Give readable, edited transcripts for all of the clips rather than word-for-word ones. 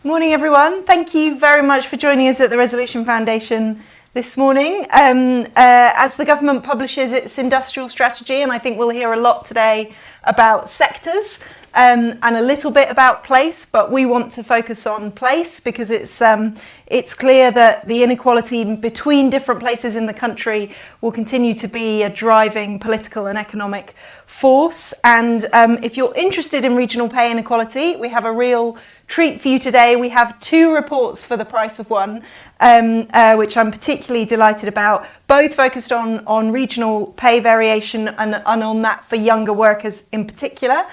Morning, everyone. Thank you very much for joining us at the Resolution Foundation this morning. As the government publishes its industrial strategy, and I think we'll hear a lot today about sectors and a little bit about place, but we want to focus on place because it's clear that the inequality between different places in the country will continue to be a driving political and economic force. And if you're interested in regional pay inequality, we have a real treat for you today. We have two reports for the price of one, which I'm particularly delighted about, both focused on regional pay variation and on that for younger workers in particular.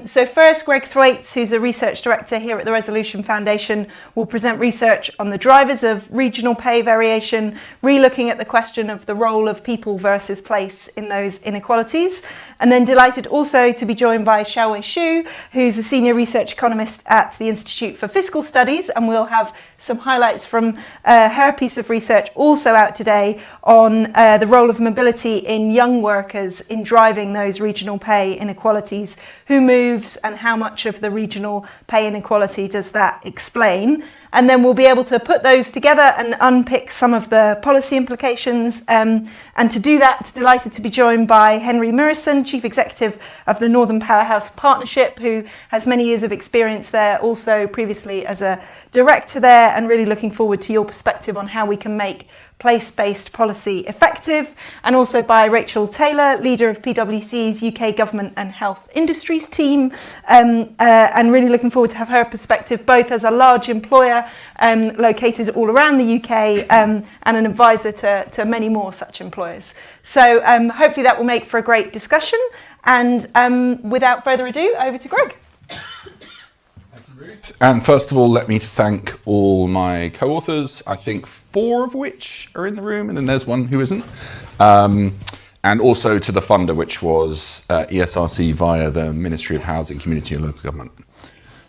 So first, Greg Thwaites, who's a research director here at the Resolution Foundation, will present research on the drivers of regional pay variation, re-looking at the question of the role of people versus place in those inequalities. And then delighted also to be joined by Xiaowei Xu, who's a senior research economist at the Institute for Fiscal Studies, and we'll have some highlights from her piece of research also out today on the role of mobility in young workers in driving those regional pay inequalities. Who moves and how much of the regional pay inequality does that explain? And then we'll be able to put those together and unpick some of the policy implications. And to do that, delighted to be joined by Henry Murison, Chief Executive of the Northern Powerhouse Partnership, who has many years of experience there, also previously as a director there, and really looking forward to your perspective on how we can make place-based policy effective, and also by Rachel Taylor, leader of PwC's UK Government and Health Industries team, and really looking forward to have her perspective both as a large employer located all around the UK and an advisor to many more such employers. So hopefully that will make for a great discussion, and without further ado, over to Greg. And first of all, let me thank all my co-authors, I think 4 of which are in the room, and then there's one who isn't. And also to the funder, which was ESRC via the Ministry of Housing, Community and Local Government.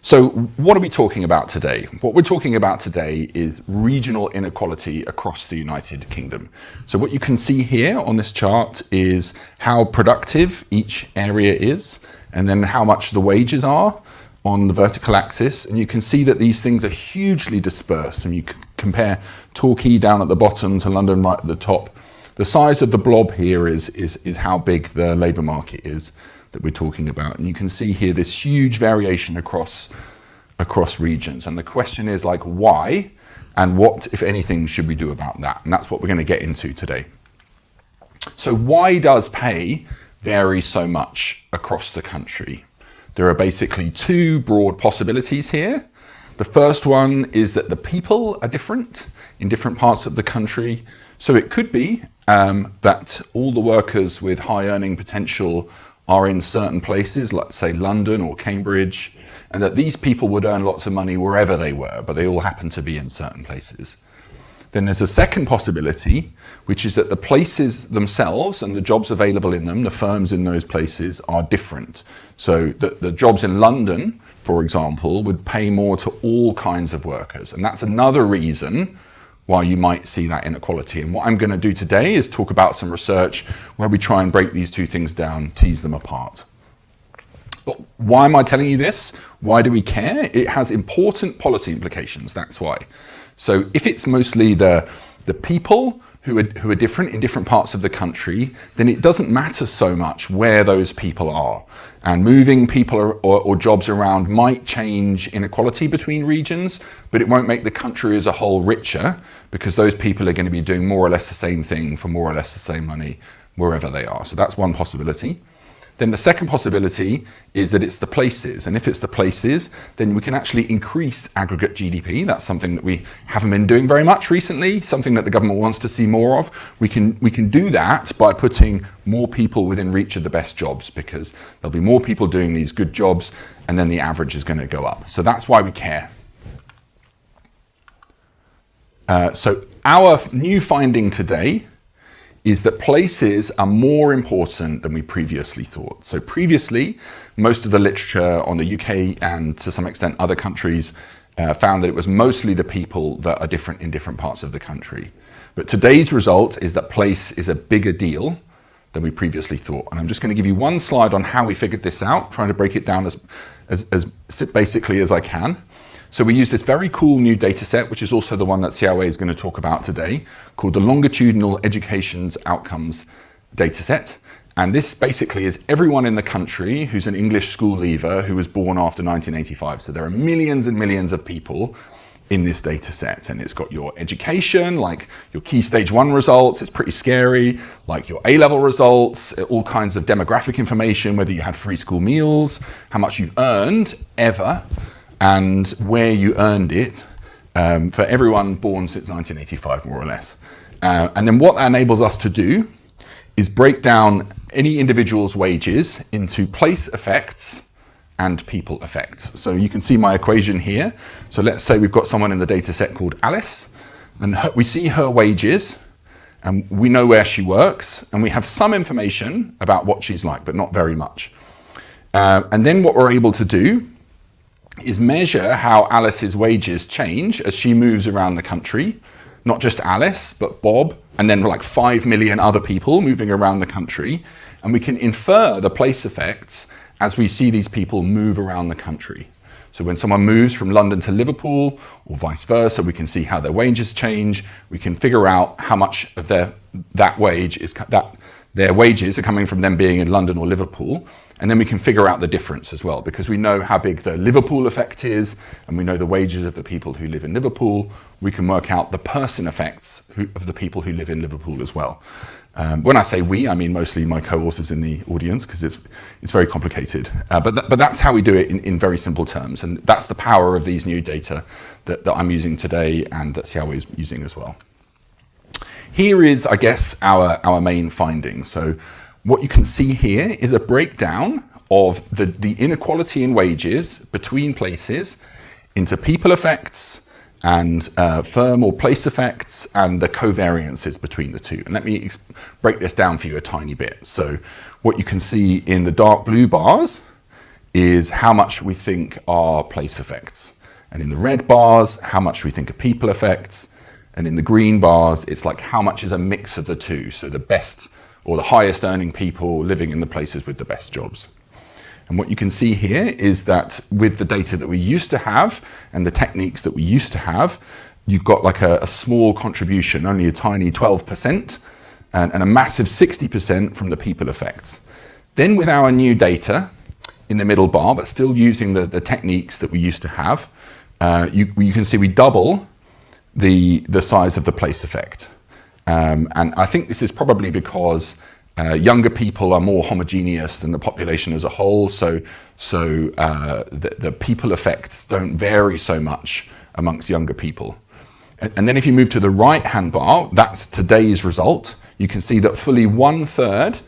So what are we talking about today? What we're talking about today is regional inequality across the United Kingdom. So what you can see here on this chart is how productive each area is, and then how much the wages are on the vertical axis, and you can see that these things are hugely dispersed. And you can compare Torquay down at the bottom to London right at the top. The size of the blob here is how big the labour market is that we're talking about. And you can see here this huge variation across regions. And the question is like, why? And what, if anything, should we do about that? And that's what we're going to get into today. So why does pay vary so much across the country? There are basically 2 broad possibilities here. The first one is that the people are different in different parts of the country. So it could be that all the workers with high earning potential are in certain places, like say London or Cambridge, and that these people would earn lots of money wherever they were, but they all happen to be in certain places. Then there's a second possibility, which is that the places themselves and the jobs available in them, the firms in those places, are different. So the jobs in London, for example, would pay more to all kinds of workers. And that's another reason why you might see that inequality. And what I'm going to do today is talk about some research where we try and break these 2 things down, tease them apart. But why am I telling you this? Why do we care? It has important policy implications, that's why. So if it's mostly the people who are different in different parts of the country, then it doesn't matter so much where those people are. And moving people or jobs around might change inequality between regions, but it won't make the country as a whole richer, because those people are going to be doing more or less the same thing for more or less the same money wherever they are. So that's one possibility. Then the second possibility is that it's the places. And if it's the places, then we can actually increase aggregate GDP. That's something that we haven't been doing very much recently, something that the government wants to see more of. We can do that by putting more people within reach of the best jobs, because there'll be more people doing these good jobs, and then the average is going to go up. So that's why we care. So our new finding today is that places are more important than we previously thought. So previously, most of the literature on the UK and to some extent other countries found that it was mostly the people that are different in different parts of the country. But today's result is that place is a bigger deal than we previously thought. And I'm just going to give you one slide on how we figured this out, trying to break it down as basically as I can. So we use this very cool new data set, which is also the one that Xiaowei is going to talk about today, called the Longitudinal Education Outcomes data set. And this basically is everyone in the country who's an English school leaver who was born after 1985. So there are millions and millions of people in this data set, and it's got your education, like your key stage 1 results, it's pretty scary, like your A-level results, all kinds of demographic information, whether you had free school meals, how much you've earned ever, and where you earned it, for everyone born since 1985, more or less. And then what that enables us to do is break down any individual's wages into place effects and people effects. So you can see my equation here. So let's say we've got someone in the data set called Alice, and we see her wages, and we know where she works, and we have some information about what she's like, but not very much. And then what we're able to do is measure how Alice's wages change as she moves around the country. Not just Alice, but Bob, and then like 5 million other people moving around the country. And we can infer the place effects as we see these people move around the country. So when someone moves from London to Liverpool, or vice versa, we can see how their wages change. We can figure out how much of their wages are coming from them being in London or Liverpool. And then we can figure out the difference as well, because we know how big the Liverpool effect is, and we know the wages of the people who live in Liverpool. We can work out the person effects of the people who live in Liverpool as well. When I say we, I mean mostly my co-authors in the audience, because it's very complicated. But that's how we do it in very simple terms, and that's the power of these new data that I'm using today and that Xiaowei is using as well. Here is, I guess, our main finding. So what you can see here is a breakdown of the inequality in wages between places into people effects and firm or place effects and the covariances between the two. And let me break this down for you a tiny bit. So what you can see in the dark blue bars is how much we think are place effects. And in the red bars, how much we think are people effects. And in the green bars, it's like how much is a mix of the two. So the best or the highest earning people living in the places with the best jobs. And what you can see here is that with the data that we used to have and the techniques that we used to have, you've got like a small contribution, only a tiny 12%, and a massive 60% from the people effects. Then with our new data in the middle bar, but still using the techniques that we used to have, you can see we double the size of the place effect. And I think this is probably because younger people are more homogeneous than the population as a whole, so the people effects don't vary so much amongst younger people. And then if you move to the right-hand bar, that's today's result. You can see that fully 1/3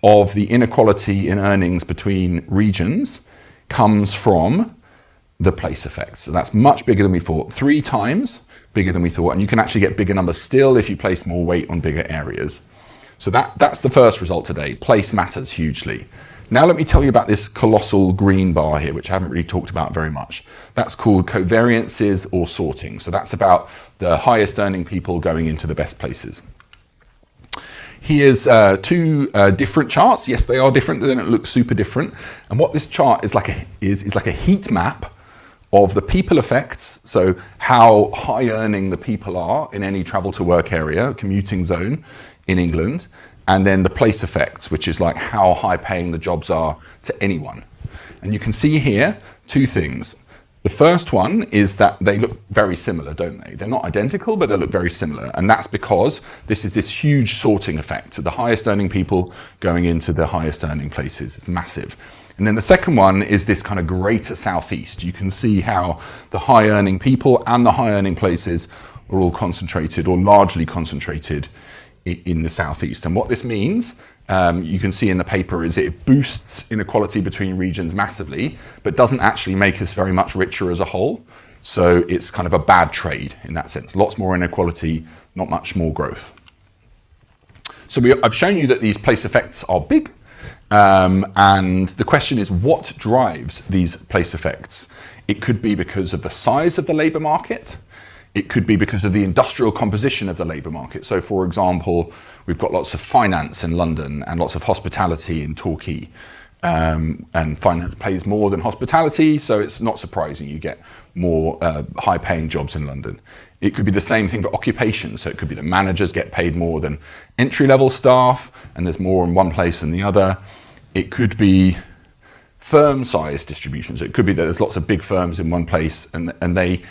of the inequality in earnings between regions comes from the place effects. So that's much bigger than we thought, 3 times bigger than we thought, and you can actually get bigger numbers still if you place more weight on bigger areas. So that's the first result today. Place matters hugely. Now let me tell you about this colossal green bar here, which I haven't really talked about very much. That's called covariances or sorting. So that's about the highest earning people going into the best places. Here's 2 different charts. Yes, they are different, they don't look super different. And what this chart is like a heat map of the people effects, so how high earning the people are in any travel to work area, commuting zone in England, and then the place effects, which is like how high paying the jobs are to anyone. And you can see here 2 things. The first one is that they look very similar, don't they? They're not identical, but they look very similar. And that's because this is this huge sorting effect. So the highest earning people going into the highest earning places. It's massive. And then the second one is this kind of greater southeast. You can see how the high earning people and the high earning places are all concentrated or largely concentrated in the southeast. And what this means, you can see in the paper, is it boosts inequality between regions massively, but doesn't actually make us very much richer as a whole. So it's kind of a bad trade in that sense. Lots more inequality, not much more growth. So I've shown you that these place effects are big. And the question is, what drives these place effects? It could be because of the size of the labour market. It could be because of the industrial composition of the labour market. So, for example, we've got lots of finance in London and lots of hospitality in Torquay. and finance pays more than hospitality, so it's not surprising you get more high-paying jobs in London. It could be the same thing for occupation, so it could be that managers get paid more than entry-level staff, and there's more in one place than the other. It could be firm size distribution, so it could be that there's lots of big firms in one place, and they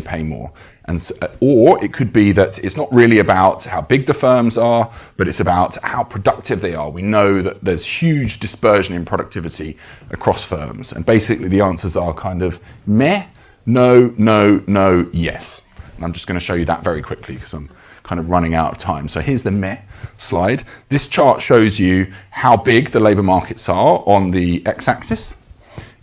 pay more. And so, or it could be that it's not really about how big the firms are, but it's about how productive they are. We know that there's huge dispersion in productivity across firms, and basically the answers are kind of meh, no, no, no, yes. And I'm just going to show you that very quickly because I'm kind of running out of time. So here's the meh slide. This chart shows you how big the labour markets are on the x-axis,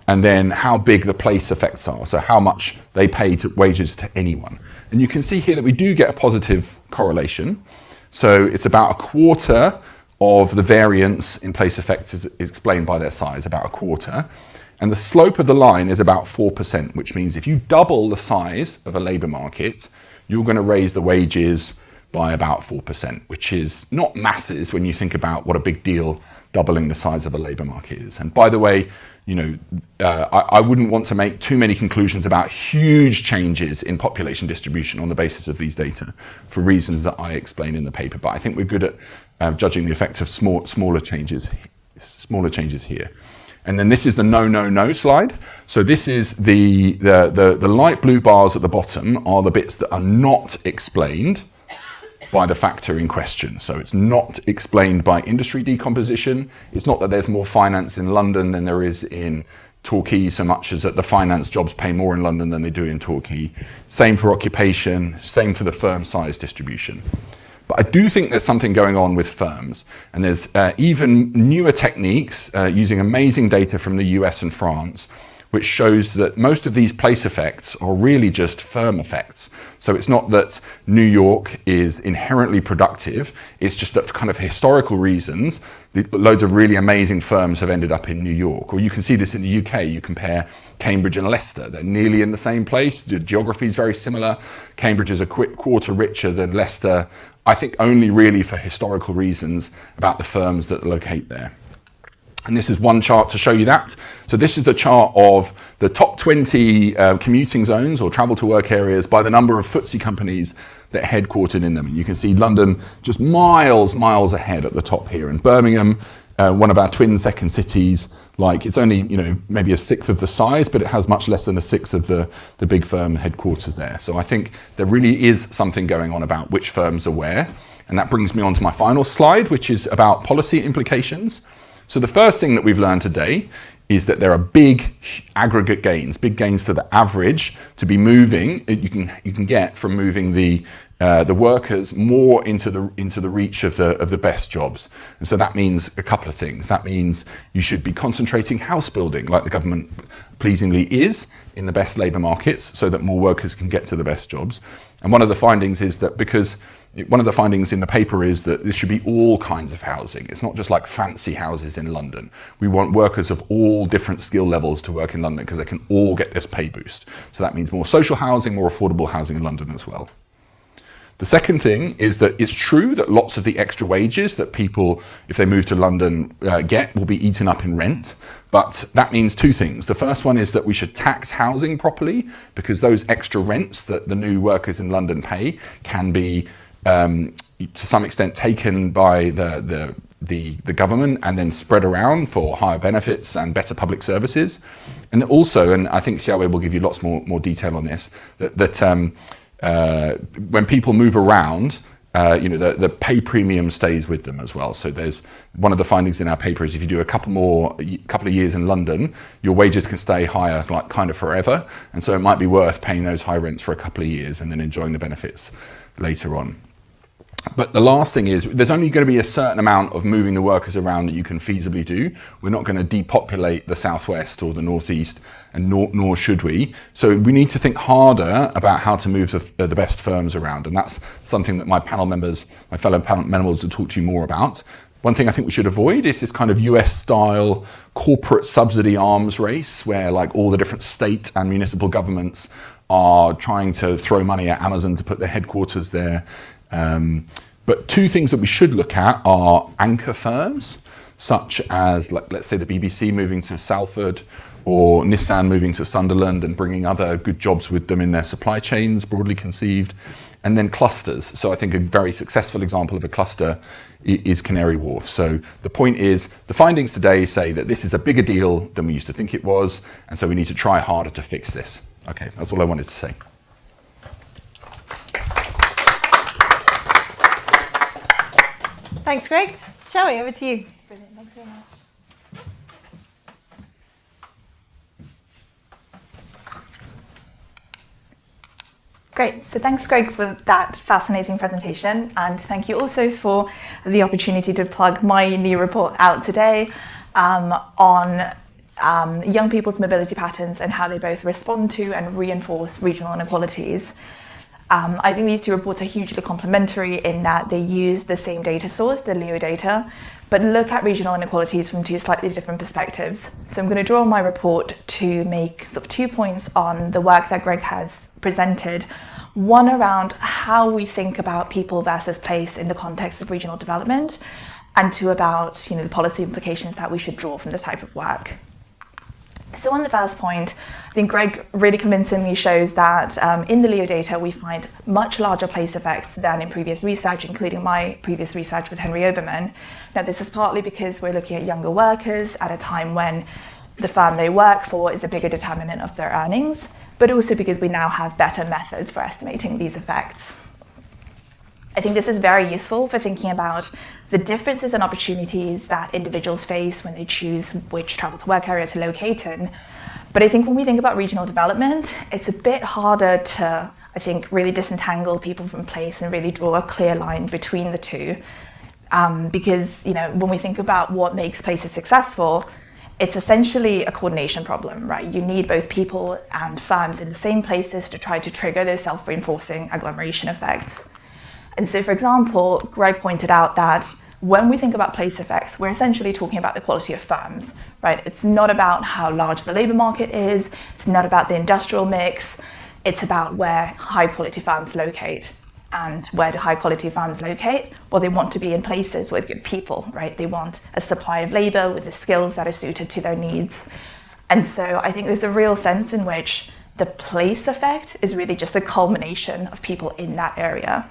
and then how big the place effects are, so how much they pay to wages to anyone. And you can see here that we do get a positive correlation. So it's about a quarter of the variance in place effects is explained by their size, about a quarter. And the slope of the line is about 4%, which means if you double the size of a labour market, you're going to raise the wages by about 4%, which is not masses when you think about what a big deal doubling the size of a labour market is. And by the way, you know, I wouldn't want to make too many conclusions about huge changes in population distribution on the basis of these data for reasons that I explain in the paper. But I think we're good at judging the effect of smaller changes here. And then this is the no, no, no slide. So this is the light blue bars at the bottom are the bits that are not explained by the factor in question. So it's not explained by industry decomposition. It's not that there's more finance in London than there is in Torquay, so much as that the finance jobs pay more in London than they do in Torquay. Same for occupation, same for the firm size distribution. But I do think there's something going on with firms, and there's even newer techniques using amazing data from the US and France, which shows that most of these place effects are really just firm effects. So it's not that New York is inherently productive, it's just that for kind of historical reasons, loads of really amazing firms have ended up in New York. Or you can see this in the UK, you compare Cambridge and Leicester, they're nearly in the same place, the geography is very similar. Cambridge is a quarter richer than Leicester, I think only really for historical reasons about the firms that locate there. And this is one chart to show you that. So this is the chart of the top 20 commuting zones or travel to work areas by the number of FTSE companies that are headquartered in them. And you can see London just miles ahead at the top here. And Birmingham, one of our twin second cities, like it's only, you know, maybe a sixth of the size, but it has much less than a sixth of the big firm headquarters there. So I think there really is something going on about which firms are where. And that brings me on to my final slide, which is about policy implications. So the first thing that we've learned today is that there are big aggregate gains, big gains to the average to be moving. You can get from moving the workers more into the reach of the best jobs. And so that means a couple of things. That means you should be concentrating house building, like the government pleasingly is in the best labour markets, so that more workers can get to the best jobs. And one of the findings is that one of the findings in the paper is that this should be all kinds of housing. It's not just like fancy houses in London. We want workers of all different skill levels to work in London because they can all get this pay boost. So that means more social housing, more affordable housing in London as well. The second thing is that it's true that lots of the extra wages that people, if they move to London, get will be eaten up in rent. But that means two things. The first one is that we should tax housing properly because those extra rents that the new workers in London pay can be to some extent taken by the government and then spread around for higher benefits and better public services. And also, and I think Xiaowei will give you lots more detail on this, that when people move around, the pay premium stays with them as well. So there's one of the findings in our paper is if you do a couple of years in London, your wages can stay higher like kind of forever. And so it might be worth paying those high rents for a couple of years and then enjoying the benefits later on. But the last thing is there's only going to be a certain amount of moving the workers around that you can feasibly do. We're not going to depopulate the southwest or the northeast, and nor should we. So we need to think harder about how to move the best firms around, and that's something that my fellow panel members will talk to you more about. One thing I think we should avoid is this kind of US-style corporate subsidy arms race where like all the different state and municipal governments are trying to throw money at Amazon to put their headquarters there. But two things that we should look at are anchor firms. such as, like, let's say, the BBC moving to Salford, or Nissan moving to Sunderland and bringing other good jobs with them in their supply chains, broadly conceived. And then clusters. So I think a very successful example of a cluster is Canary Wharf. So the point is, the findings today say that this is a bigger deal than we used to think it was, and so we need to try harder to fix this. Okay, that's all I wanted to say. Thanks, Greg. Shall over to you. Brilliant, thanks very much. Great, so thanks Greg for that fascinating presentation, and thank you also for the opportunity to plug my new report out today on young people's mobility patterns and how they both respond to and reinforce regional inequalities. I think these two reports are hugely complementary in that they use the same data source, the LEO data, but look at regional inequalities from two slightly different perspectives. So I'm going to draw on my report to make sort of 2 points on the work that Greg has presented. One around how we think about people versus place in the context of regional development, and two about the policy implications that we should draw from this type of work. So on the first point, I think Greg really convincingly shows that in the LEO data we find much larger place effects than in previous research, including my previous research with Henry Oberman. Now this is partly because we're looking at younger workers at a time when the firm they work for is a bigger determinant of their earnings, but also because we now have better methods for estimating these effects. I think this is very useful for thinking about the differences and opportunities that individuals face when they choose which travel to work area to locate in. But I think when we think about regional development, it's a bit harder to, I think, really disentangle people from place and really draw a clear line between the two. Because, when we think about what makes places successful, it's essentially a coordination problem, right? You need both people and firms in the same places to try to trigger those self-reinforcing agglomeration effects. And so, for example, Greg pointed out that when we think about place effects, we're essentially talking about the quality of firms, right? It's not about how large the labor market is, it's not about the industrial mix, it's about where high quality firms locate. And where do high quality firms locate? Well, they want to be in places with good people, right? They want a supply of labor with the skills that are suited to their needs. And so I think there's a real sense in which the place effect is really just the culmination of people in that area.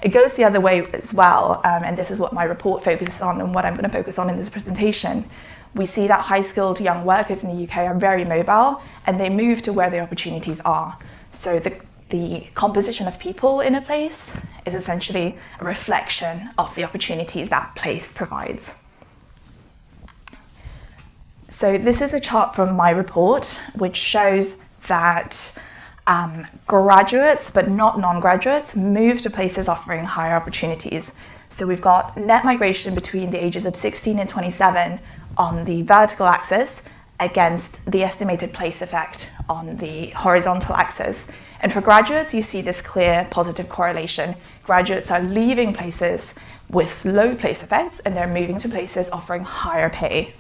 It goes the other way as well, and this is what my report focuses on and what I'm going to focus on in this presentation. We see that high-skilled young workers in the UK are very mobile, and they move to where the opportunities are. So the composition of people in a place is essentially a reflection of the opportunities that place provides. So this is a chart from my report, which shows that graduates, but not non-graduates, move to places offering higher opportunities. So we've got net migration between the ages of 16 and 27 on the vertical axis against the estimated place effect on the horizontal axis. And for graduates, you see this clear positive correlation. Graduates are leaving places with low place effects and they're moving to places offering higher pay.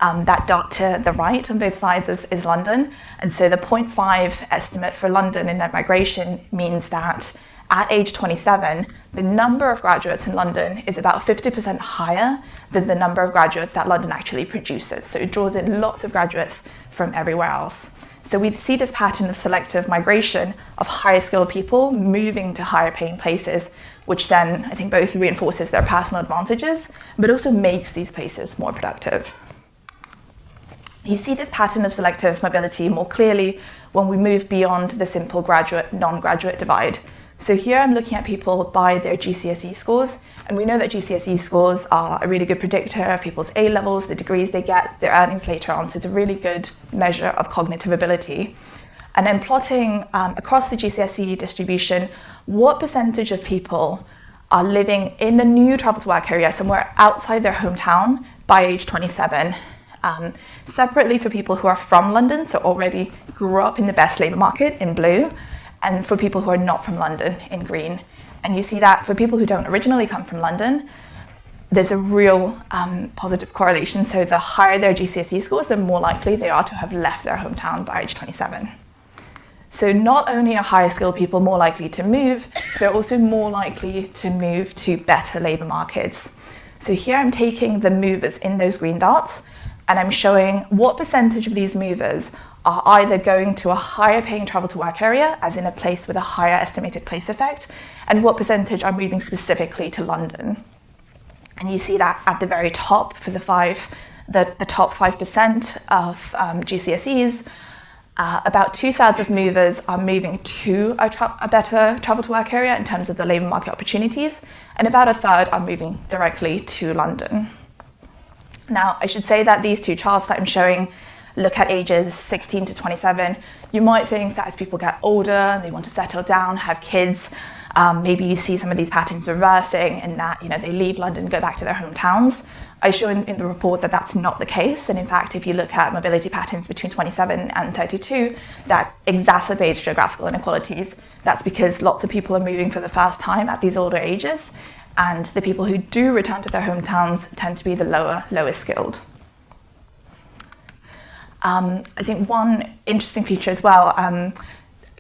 That dot to the right on both sides is London. And so the 0.5 estimate for London in net migration means that at age 27, the number of graduates in London is about 50% higher than the number of graduates that London actually produces. So it draws in lots of graduates from everywhere else. So we see this pattern of selective migration of higher skilled people moving to higher paying places, which then I think both reinforces their personal advantages, but also makes these places more productive. You see this pattern of selective mobility more clearly when we move beyond the simple graduate-non-graduate divide. So here I'm looking at people by their GCSE scores, and we know that GCSE scores are a really good predictor of people's A levels, the degrees they get, their earnings later on, so it's a really good measure of cognitive ability. And then plotting across the GCSE distribution, what percentage of people are living in a new travel to work area somewhere outside their hometown by age 27. Separately for people who are from London, so already grew up in the best labour market in blue, and for people who are not from London in green. And you see that for people who don't originally come from London, there's a real positive correlation. So the higher their GCSE scores, the more likely they are to have left their hometown by age 27. So not only are higher skilled people more likely to move, they're also more likely to move to better labour markets. So here I'm taking the movers in those green dots, and I'm showing what percentage of these movers are either going to a higher paying travel to work area, as in a place with a higher estimated place effect, and what percentage are moving specifically to London. And you see that at the very top for the top 5% of GCSEs, about 2/3 of movers are moving to a better travel to work area in terms of the labour market opportunities, and about 1/3 are moving directly to London. Now, I should say that these two charts that I'm showing look at ages 16 to 27. You might think that as people get older and they want to settle down, have kids, maybe you see some of these patterns reversing and that they leave London and go back to their hometowns. I show in the report that that's not the case, and in fact, if you look at mobility patterns between 27 and 32, that exacerbates geographical inequalities. That's because lots of people are moving for the first time at these older ages, and the people who do return to their hometowns tend to be the lower skilled. I think one interesting feature as well,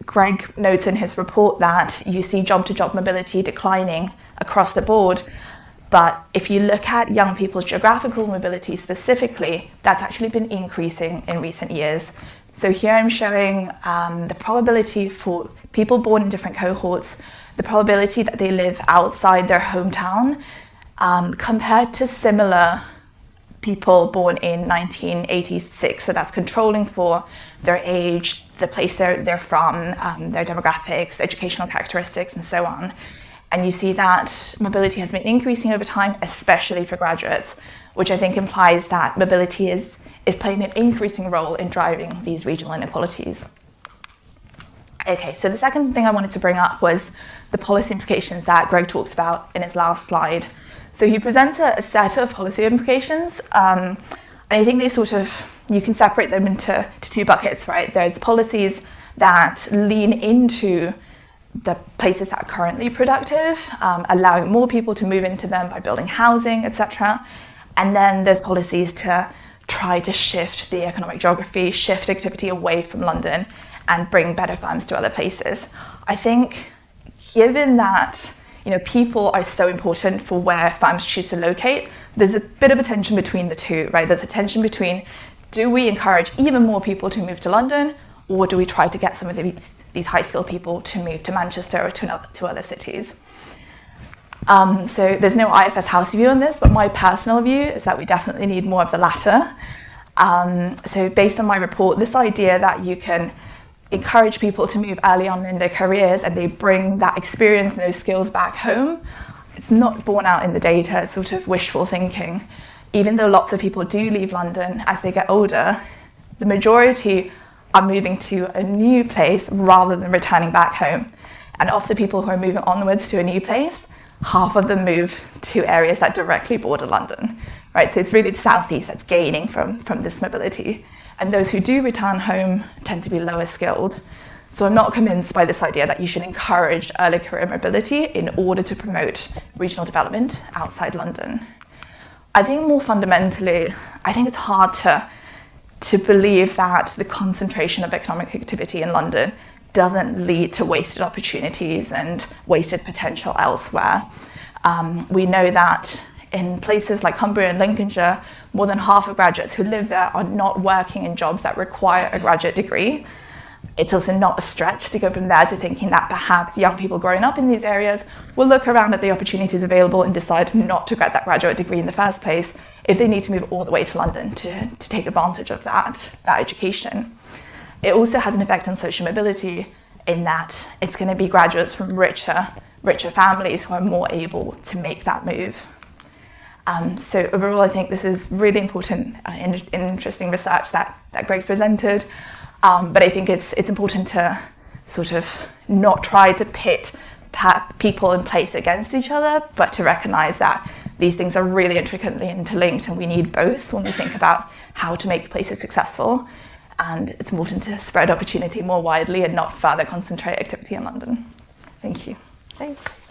Greg notes in his report that you see job-to-job mobility declining across the board. But if you look at young people's geographical mobility specifically, that's actually been increasing in recent years. So here I'm showing the probability for people born in different cohorts, the probability that they live outside their hometown compared to similar people born in 1986. So that's controlling for their age, the place they're from, their demographics, educational characteristics, and so on. And you see that mobility has been increasing over time, especially for graduates, which I think implies that mobility is playing an increasing role in driving these regional inequalities. Okay, so the second thing I wanted to bring up was the policy implications that Greg talks about in his last slide. So he presents a set of policy implications, and I think you can separate them into two buckets, right? There's policies that lean into the places that are currently productive, allowing more people to move into them by building housing, etc. And then there's policies to try to shift the economic geography, shift activity away from London and bring better firms to other places. I think given that people are so important for where firms choose to locate, there's a bit of a tension between the two, right? There's a tension between, do we encourage even more people to move to London, or do we try to get some of these high-skilled people to move to Manchester or to other cities? So there's no IFS house view on this, but my personal view is that we definitely need more of the latter. So based on my report, this idea that you can encourage people to move early on in their careers and they bring that experience and those skills back home, it's not borne out in the data. It's sort of wishful thinking. Even though lots of people do leave London as they get older, the majority are moving to a new place rather than returning back home. And of the people who are moving onwards to a new place, half of them move to areas that directly border London, right? So it's really the southeast that's gaining from this mobility. And those who do return home tend to be lower skilled. So I'm not convinced by this idea that you should encourage early career mobility in order to promote regional development outside London. I think more fundamentally, I think it's hard to believe that the concentration of economic activity in London doesn't lead to wasted opportunities and wasted potential elsewhere. We know that in places like Cumbria and Lincolnshire, more than half of graduates who live there are not working in jobs that require a graduate degree. It's also not a stretch to go from there to thinking that perhaps young people growing up in these areas will look around at the opportunities available and decide not to get that graduate degree in the first place if they need to move all the way to London to take advantage of that education. It also has an effect on social mobility in that it's going to be graduates from richer families who are more able to make that move. So overall, I think this is really important and interesting research that Greg's presented. But I think it's important to sort of not try to pit people in place against each other, but to recognize that these things are really intricately interlinked and we need both when we think about how to make places successful. And it's important to spread opportunity more widely and not further concentrate activity in London. Thank you. Thanks.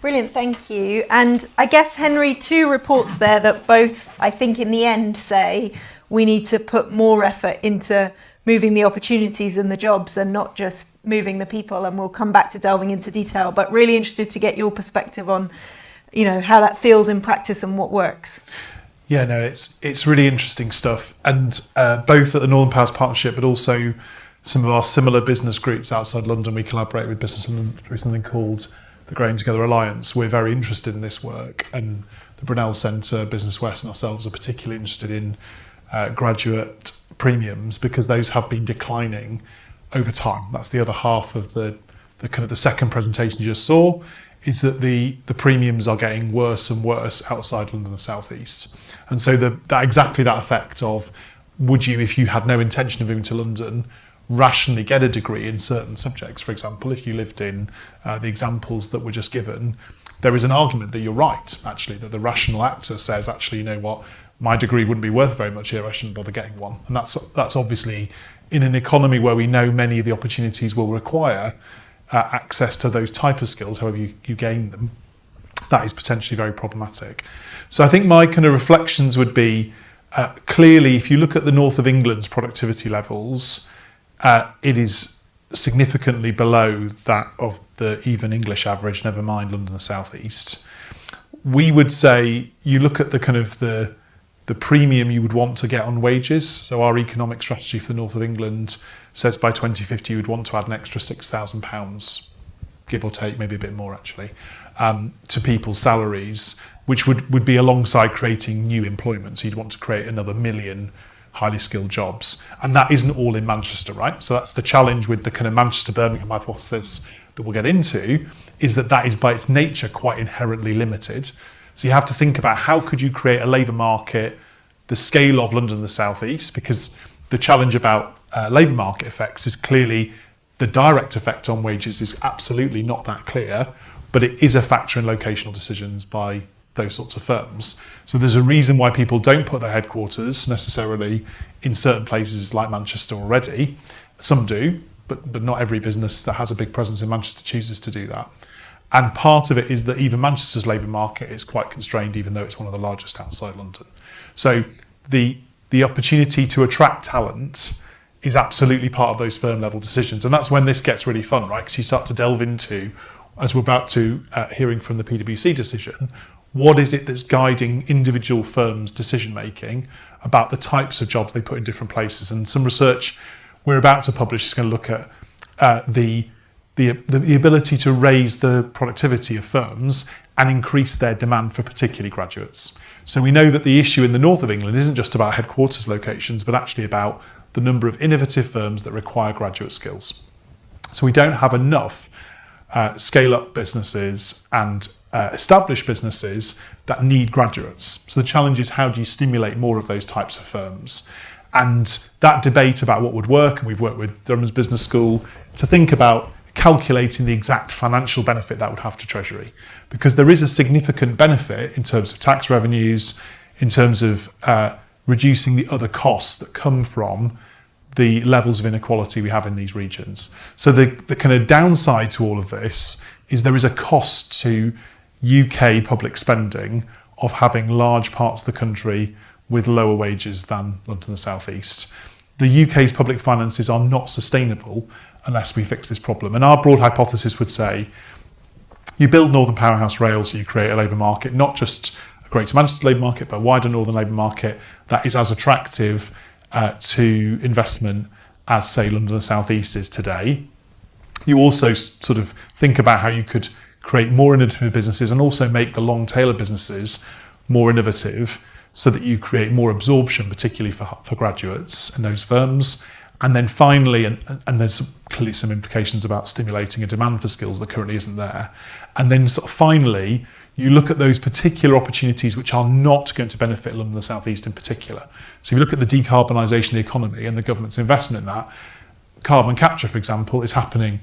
Brilliant, thank you. And I guess, Henry, two reports there that both, I think, in the end say we need to put more effort into moving the opportunities and the jobs and not just moving the people. And we'll come back to delving into detail, but really interested to get your perspective on, you know, how that feels in practice and what works. Yeah, no, it's really interesting stuff. And both at the Northern Powers Partnership, but also some of our similar business groups outside London, we collaborate with Business London through something called the Growing Together Alliance. We're very interested in this work, and the Brunel Centre, Business West and ourselves are particularly interested in graduate premiums, because those have been declining over time. That's the other half of the kind of the second presentation you just saw, is that the premiums are getting worse and worse outside London and South East. And so that exactly that effect of, would you, if you had no intention of moving to London, rationally get a degree in certain subjects? For example, if you lived in the examples that were just given, there is an argument that you're right, actually, that the rational actor says, actually, you know what, my degree wouldn't be worth very much here, I shouldn't bother getting one. And that's obviously, in an economy where we know many of the opportunities will require access to those type of skills, however you gain them, that is potentially very problematic. So I think my kind of reflections would be, clearly, if you look at the north of England's productivity levels, it is significantly below that of the even English average, never mind London and the South East. We would say, you look at the kind of the premium you would want to get on wages. So our economic strategy for the north of England says by 2050 you would want to add an extra £6,000, give or take, maybe a bit more actually, to people's salaries, which would be alongside creating new employment. So you'd want to create another 1 million highly skilled jobs. And that isn't all in Manchester, right? So that's the challenge with the kind of Manchester-Birmingham hypothesis that we'll get into, is that is by its nature quite inherently limited. So you have to think about, how could you create a labour market the scale of London and the South East? Because the challenge about labour market effects is clearly the direct effect on wages is absolutely not that clear, but it is a factor in locational decisions by those sorts of firms. So there's a reason why people don't put their headquarters necessarily in certain places like Manchester already. Some do, but not every business that has a big presence in Manchester chooses to do that. And part of it is that even Manchester's labour market is quite constrained, even though it's one of the largest outside London. So the opportunity to attract talent is absolutely part of those firm level decisions. And that's when this gets really fun, right? Because you start to delve into, as we're about to, hearing from the PwC decision, what is it that's guiding individual firms' decision making about the types of jobs they put in different places? And some research we're about to publish is going to look at the ability to raise the productivity of firms and increase their demand for particularly graduates. So we know that the issue in the north of England isn't just about headquarters locations, but actually about the number of innovative firms that require graduate skills. So we don't have enough scale-up businesses and established businesses that need graduates. So the challenge is, how do you stimulate more of those types of firms? And that debate about what would work, and we've worked with Durham's Business School to think about calculating the exact financial benefit that would have to Treasury, because there is a significant benefit in terms of tax revenues, in terms of reducing the other costs that come from the levels of inequality we have in these regions. So the kind of downside to all of this is there is a cost to UK public spending of having large parts of the country with lower wages than London and the South East. The UK's public finances are not sustainable unless we fix this problem. And our broad hypothesis would say, you build Northern Powerhouse Rail, so you create a labour market, not just a Greater Manchester labour market, but a wider Northern labour market that is as attractive to investment as, say, London and the South East is today. You also sort of think about how you could create more innovative businesses and also make the long tail of businesses more innovative, so that you create more absorption, particularly for graduates in those firms. And then finally, and there's clearly some implications about stimulating a demand for skills that currently isn't there. And then sort of finally, you look at those particular opportunities which are not going to benefit London and the South East in particular. So if you look at the decarbonisation of the economy and the government's investment in that, carbon capture, for example, is happening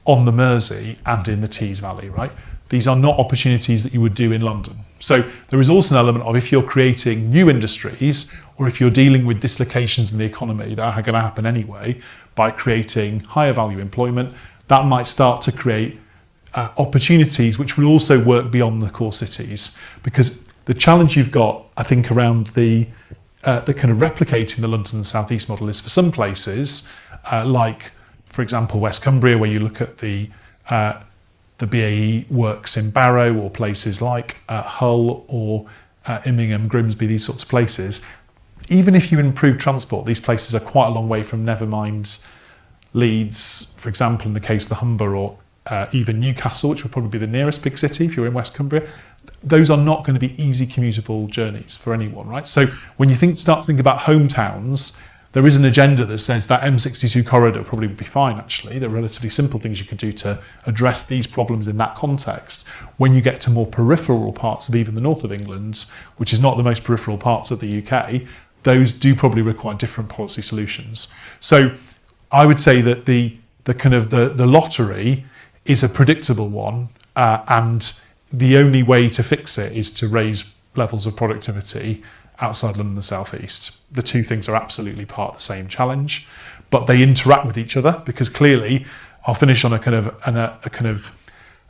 on the Mersey and in the Tees Valley, right? These are not opportunities that you would do in London. So there is also an element of, if you're creating new industries, or if you're dealing with dislocations in the economy that are going to happen anyway, by creating higher value employment, that might start to create opportunities which will also work beyond the core cities. Because the challenge you've got, I think, around the the kind of replicating the London and South East model is for some places, like, for example, West Cumbria, where you look at the BAE works in Barrow, or places like Hull or Immingham, Grimsby, these sorts of places. Even if you improve transport, these places are quite a long way from, never mind Leeds, for example, in the case of the Humber, or even Newcastle, which would probably be the nearest big city if you're in West Cumbria. Those are not going to be easy commutable journeys for anyone, right? So when you start to think about hometowns, there is an agenda that says that M62 corridor probably would be fine, actually. There are relatively simple things you could do to address these problems in that context. When you get to more peripheral parts of even the north of England, which is not the most peripheral parts of the UK, those do probably require different policy solutions. So I would say that the lottery is a predictable one, and the only way to fix it is to raise levels of productivity outside London and the South East. The two things are absolutely part of the same challenge, but they interact with each other, because clearly, I'll finish on an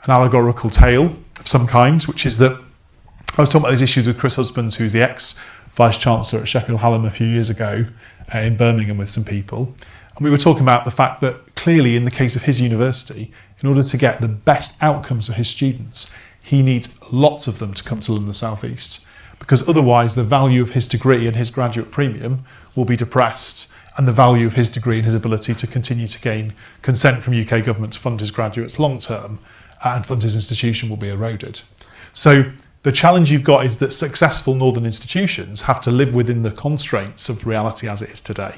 allegorical tale of some kind, which is that I was talking about these issues with Chris Husbands, who's the ex-Vice Chancellor at Sheffield Hallam a few years ago in Birmingham, with some people. And we were talking about the fact that clearly in the case of his university, in order to get the best outcomes for his students, he needs lots of them to come to London and the South East, because otherwise the value of his degree and his graduate premium will be depressed, and the value of his degree and his ability to continue to gain consent from UK government to fund his graduates long term and fund his institution will be eroded. So the challenge you've got is that successful northern institutions have to live within the constraints of reality as it is today.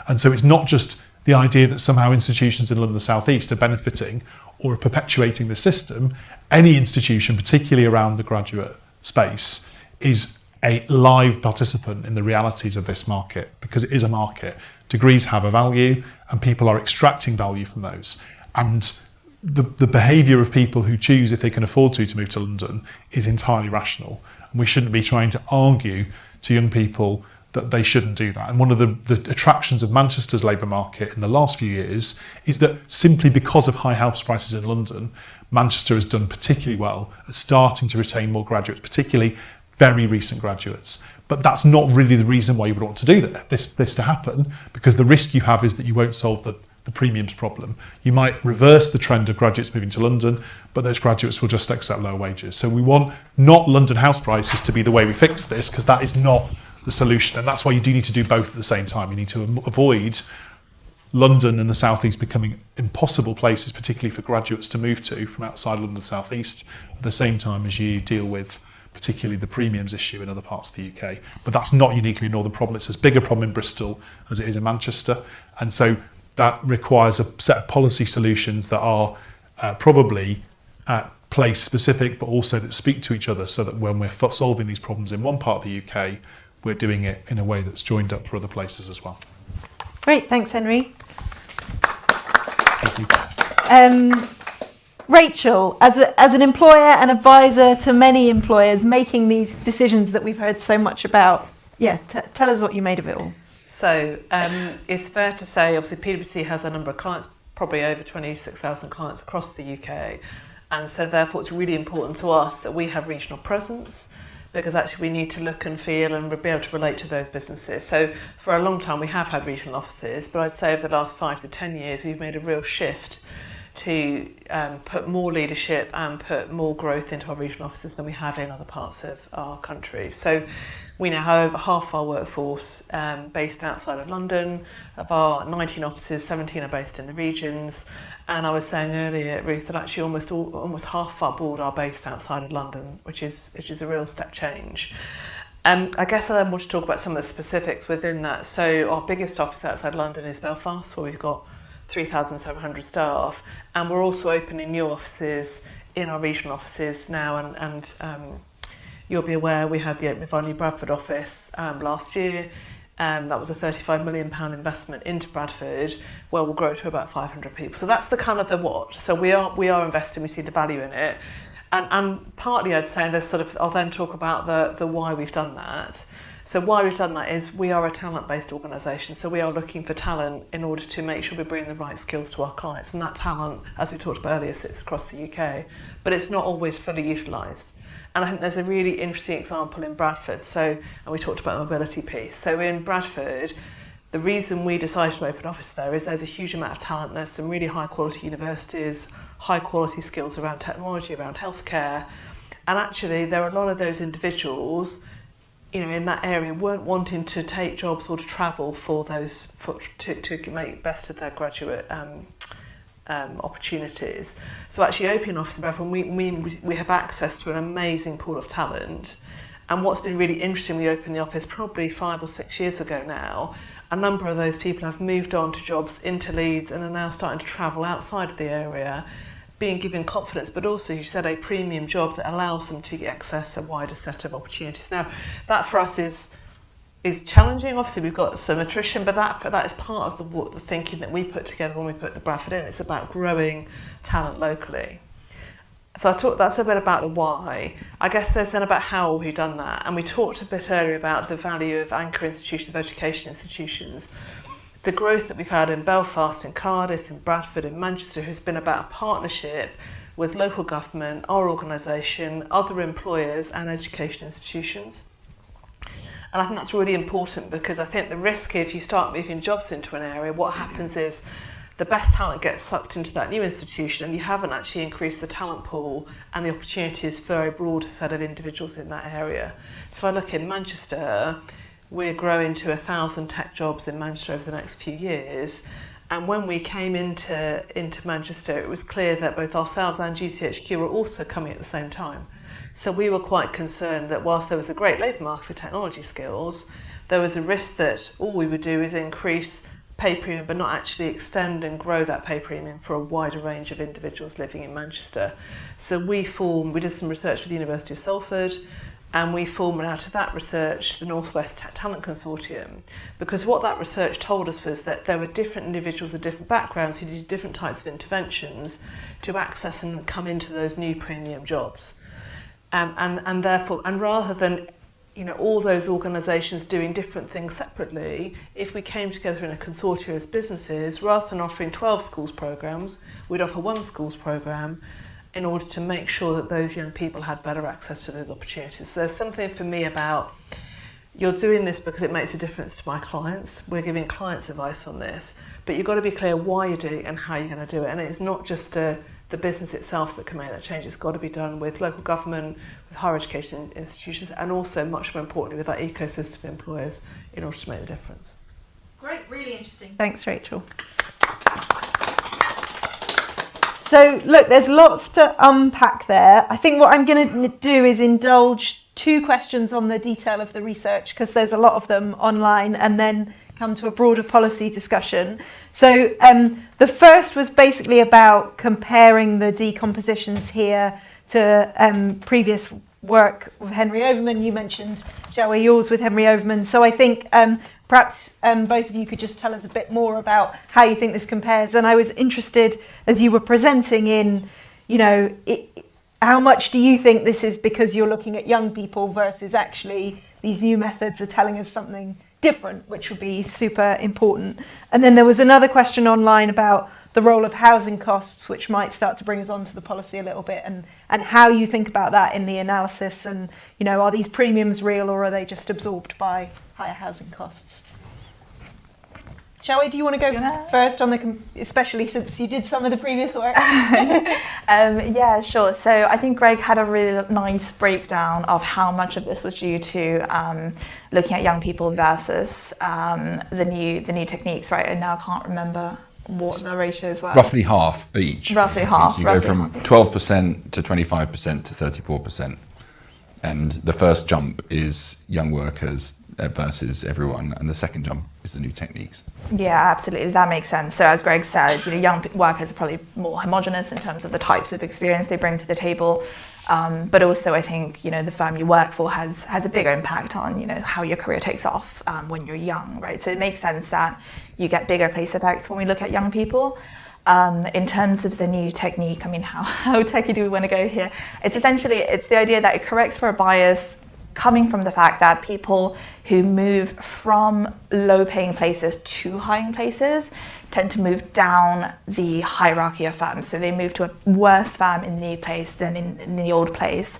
And so it's not just the idea that somehow institutions in London and the South East are benefiting or are perpetuating the system. Any institution, particularly around the graduate space, is a live participant in the realities of this market, because it is a market. Degrees have a value and people are extracting value from those. And the behaviour of people who choose, if they can afford to move to London, is entirely rational. And we shouldn't be trying to argue to young people that they shouldn't do that. And one of the attractions of Manchester's labour market in the last few years is that simply because of high house prices in London, Manchester has done particularly well at starting to retain more graduates, particularly very recent graduates. But that's not really the reason why you would want to do this to happen, because the risk you have is that you won't solve the premiums problem. You might reverse the trend of graduates moving to London, but those graduates will just accept lower wages. So we want not London house prices to be the way we fix this, because that is not the solution. And that's why you do need to do both at the same time. You need to avoid London and the South East becoming impossible places, particularly for graduates to move to from outside London and the South East, at the same time as you deal with particularly the premiums issue in other parts of the UK. But that's not uniquely a northern problem. It's as big a problem in Bristol as it is in Manchester. And so that requires a set of policy solutions that are probably place specific, but also that speak to each other, so that when we're solving these problems in one part of the UK, we're doing it in a way that's joined up for other places as well. Great, thanks, Henry. Thank you. Rachel, as an employer and advisor to many employers making these decisions that we've heard so much about, tell us what you made of it all. So it's fair to say, obviously, PwC has a number of clients, probably over 26,000 clients across the UK. And so therefore it's really important to us that we have regional presence, because actually we need to look and feel and be able to relate to those businesses. So for a long time we have had regional offices, but I'd say over the last 5 to 10 years we've made a real shift to put more leadership and put more growth into our regional offices than we have in other parts of our country. So we now have over half our workforce based outside of London. Of our 19 offices, 17 are based in the regions. And I was saying earlier, Ruth, that actually almost half our board are based outside of London, which is a real step change. I guess I then want to talk about some of the specifics within that. So our biggest office outside London is Belfast, where we've got 3,700 staff, and we're also opening new offices in our regional offices now, and you'll be aware we had the opening of our new Bradford office last year. That was a £35 million investment into Bradford, where we'll grow to about 500 people. So that's the kind of the what. So we are investing, we see the value in it. And partly I'd say there's I'll then talk about the why we've done that. So why we've done that is we are a talent-based organisation, so we are looking for talent in order to make sure we bring the right skills to our clients, and that talent, as we talked about earlier, sits across the UK, but it's not always fully utilised. And I think there's a really interesting example in Bradford. And we talked about the mobility piece. So in Bradford, the reason we decided to open an office there is there's a huge amount of talent. There's some really high quality universities, high quality skills around technology, around healthcare. And actually there are a lot of those individuals, in that area weren't wanting to take jobs or to travel to make best of their graduate opportunities. So actually opening an office in Bradford, we have access to an amazing pool of talent. And what's been really interesting, we opened the office probably 5 or 6 years ago now. A number of those people have moved on to jobs into Leeds and are now starting to travel outside of the area, being given confidence, but also, you said, a premium job that allows them to access a wider set of opportunities. Now, that for us is challenging. Obviously, we've got some attrition, but that is part of the thinking that we put together when we put the Bradford in. It's about growing talent locally. So that's a bit about the why. I guess there's then about how we've done that. And we talked a bit earlier about the value of anchor institutions, of education institutions. The growth that we've had in Belfast, in Cardiff, in Bradford, in Manchester has been about a partnership with local government, our organisation, other employers and education institutions. And I think that's really important, because I think the risk if you start moving jobs into an area, what happens is the best talent gets sucked into that new institution and you haven't actually increased the talent pool and the opportunities for a broader set of individuals in that area. So I look in Manchester, we're growing to 1,000 tech jobs in Manchester over the next few years. And when we came into Manchester, it was clear that both ourselves and GCHQ were also coming at the same time. So we were quite concerned that whilst there was a great labour market for technology skills, there was a risk that all we would do is increase pay premium but not actually extend and grow that pay premium for a wider range of individuals living in Manchester. So we did some research with the University of Salford, and we formed out of that research the Northwest Tech Talent Consortium, because what that research told us was that there were different individuals with different backgrounds who did different types of interventions to access and come into those new premium jobs. And therefore, and rather than all those organisations doing different things separately, if we came together in a consortium as businesses, rather than offering 12 schools programmes, we'd offer one schools programme in order to make sure that those young people had better access to those opportunities. So there's something for me about, you're doing this because it makes a difference to my clients. We're giving clients advice on this, but you've got to be clear why you're doing it and how you're going to do it. And it's not just the business itself that can make that change. It's got to be done with local government, with higher education institutions, and also, much more importantly, with that ecosystem of employers in order to make the difference. Great, really interesting. Thanks, Rachel. So, look, there's lots to unpack there. I think what I'm going to do is indulge 2 questions on the detail of the research, because there's a lot of them online, and then come to a broader policy discussion. So the first was basically about comparing the decompositions here to previous work with Henry Overman. You mentioned, shall we, yours with Henry Overman. So I think perhaps both of you could just tell us a bit more about how you think this compares. And I was interested, as you were presenting, in, how much do you think this is because you're looking at young people versus actually these new methods are telling us something different, which would be super important. And then there was another question online about the role of housing costs, which might start to bring us on to the policy a little bit, and how you think about that in the analysis. And, are these premiums real, or are they just absorbed by higher housing costs? Shall we? Do you want to go first on especially since you did some of the previous work? Yeah, sure. So I think Greg had a really nice breakdown of how much of this was due to looking at young people versus the new techniques, right? And now I can't remember what the ratios were. Roughly half each. Roughly half. So you go from 12% to 25% to 34%. And the first jump is young workers versus everyone, and the second jump is the new techniques. Yeah, absolutely, that makes sense. So as Greg said, young workers are probably more homogenous in terms of the types of experience they bring to the table, but also I think the firm you work for has a bigger impact on how your career takes off when you're young, right? So it makes sense that you get bigger place effects when we look at young people. In terms of the new technique, I mean, how techy do we want to go here? It's the idea that it corrects for a bias coming from the fact that people who move from low-paying places to high-paying places tend to move down the hierarchy of firms. So they move to a worse firm in the new place than in the old place.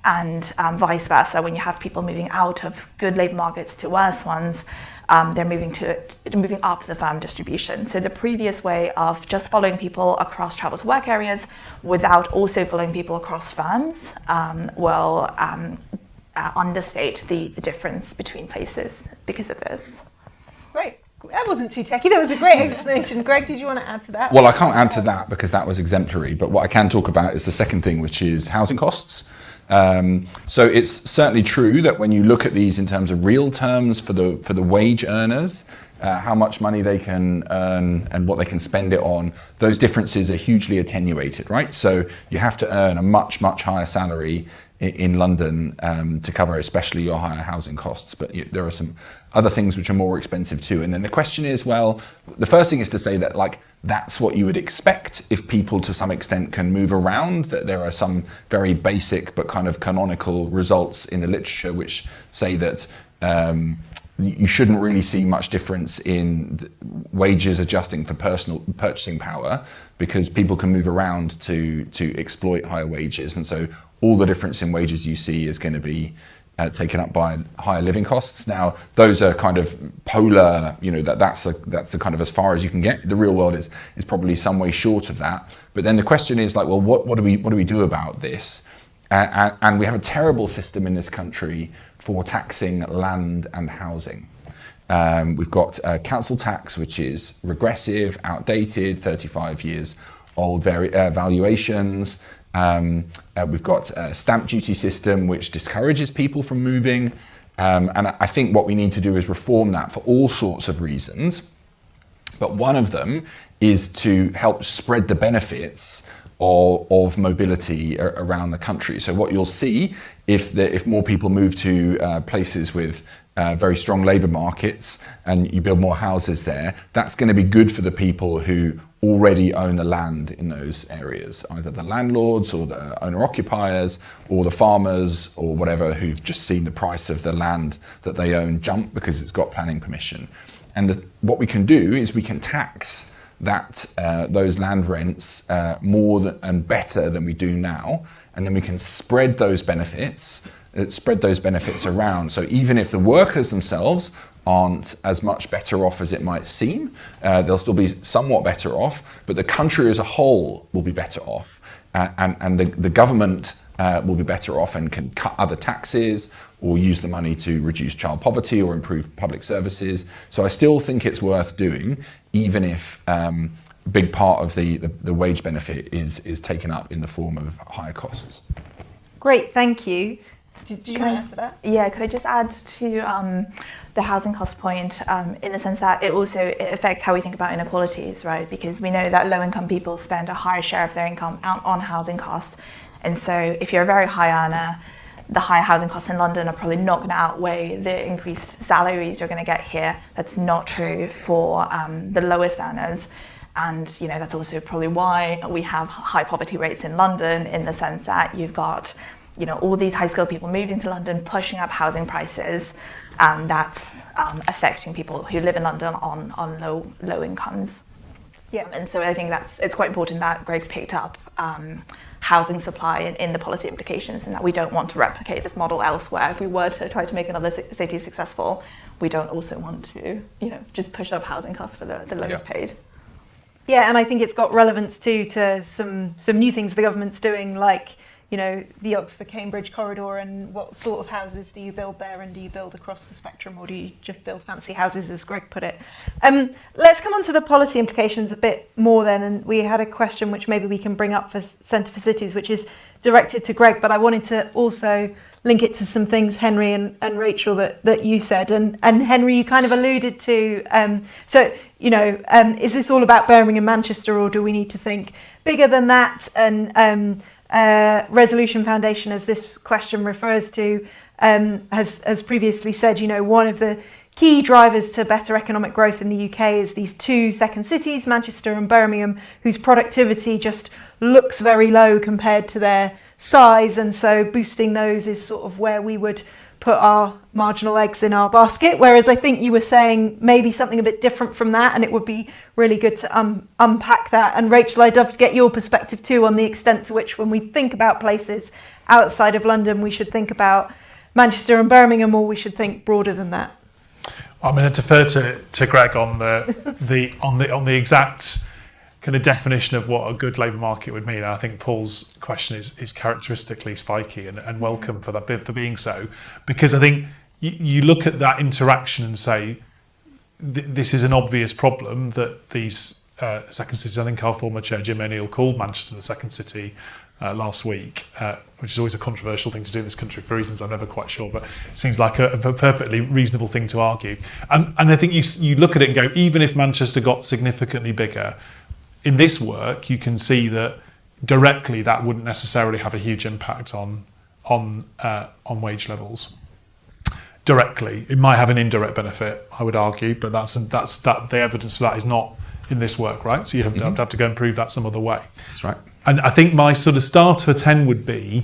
and vice versa. When you have people moving out of good labour markets to worse ones, they're moving up the firm distribution. So the previous way of just following people across travel to work areas without also following people across firms will understate the difference between places because of this. Great. That wasn't too techy. That was a great explanation. Greg, did you want to add to that? Well, I can't add to that because that was exemplary. But what I can talk about is the second thing, which is housing costs. So it's certainly true that when you look at these in terms of real terms for the wage earners, how much money they can earn and what they can spend it on, those differences are hugely attenuated, right? So you have to earn a much, much higher salary in London to cover especially your higher housing costs. But there are some other things which are more expensive too. And then the question is, well, the first thing is to say that that's what you would expect if people to some extent can move around, that there are some very basic but kind of canonical results in the literature which say that you shouldn't really see much difference in wages adjusting for personal purchasing power because people can move around to exploit higher wages. And so all the difference in wages you see is going to be taken up by higher living costs. Now, those are kind of polar, that's a kind of as far as you can get. The real world is probably some way short of that. But then the question is well, what do we do about this? And we have a terrible system in this country for taxing land and housing. We've got council tax, which is regressive, outdated, 35 years old valuations. We've got a stamp duty system which discourages people from moving. And I think what we need to do is reform that for all sorts of reasons. But one of them is to help spread the benefits of mobility around the country. So what you'll see if more people move to places with very strong labour markets and you build more houses there, that's going to be good for the people who already own the land in those areas, either the landlords or the owner-occupiers or the farmers or whatever who've just seen the price of the land that they own jump because it's got planning permission. And what we can do is we can tax those land rents more and better than we do now, and then we can spread those benefits around. So even if the workers themselves aren't as much better off as it might seem, they'll still be somewhat better off, but the country as a whole will be better off, and the government will be better off and can cut other taxes or use the money to reduce child poverty or improve public services. So I still think it's worth doing, even if a big part of the wage benefit is taken up in the form of higher costs. Great, thank you. Did you want to add to that? Yeah, could I just add to the housing cost point in the sense that it affects how we think about inequalities, right? Because we know that low-income people spend a higher share of their income on housing costs. And so if you're a very high earner, the higher housing costs in London are probably not going to outweigh the increased salaries you're going to get here. That's not true for the lowest earners. And that's also probably why we have high poverty rates in London, in the sense that you've got all these high-skilled people moving to London, pushing up housing prices, and that's affecting people who live in London on low incomes. Yeah. And so I think it's quite important that Greg picked up housing supply in the policy implications, and that we don't want to replicate this model elsewhere. If we were to try to make another city successful, we don't also want to just push up housing costs for the lowest paid. Yeah, and I think it's got relevance too to some new things the government's doing, like the Oxford-Cambridge corridor, and what sort of houses do you build there, and do you build across the spectrum, or do you just build fancy houses, as Greg put it? Let's come on to the policy implications a bit more then, and we had a question which maybe we can bring up for Centre for Cities, which is directed to Greg, but I wanted to also link it to some things, Henry and Rachel, that you said. And Henry, you kind of alluded to, is this all about Birmingham and Manchester, or do we need to think bigger than that? And Resolution Foundation, as this question refers to, has previously said, one of the key drivers to better economic growth in the UK is these two second cities, Manchester and Birmingham, whose productivity just looks very low compared to their size. And so boosting those is sort of where we would put our marginal eggs in our basket. Whereas I think you were saying maybe something a bit different from that, and it would be really good to unpack that. And Rachel, I'd love to get your perspective too on the extent to which, when we think about places outside of London, we should think about Manchester and Birmingham, or we should think broader than that? I'm going to defer to Greg on the exact kind of definition of what a good labour market would mean. I think Paul's question is characteristically spiky and welcome for being so, because I think you look at that interaction and say this is an obvious problem that these second cities. I think our former chair Jim O'Neill called Manchester the second city last week, which is always a controversial thing to do in this country for reasons I'm never quite sure, but it seems like a perfectly reasonable thing to argue. And I think you look at it and go, even if Manchester got significantly bigger, in this work you can see that directly that wouldn't necessarily have a huge impact on wage levels. Directly, it might have an indirect benefit, I would argue, but that's the evidence for that is not in this work, right? So you have to go and prove that some other way. That's right. And I think my sort of starter 10 would be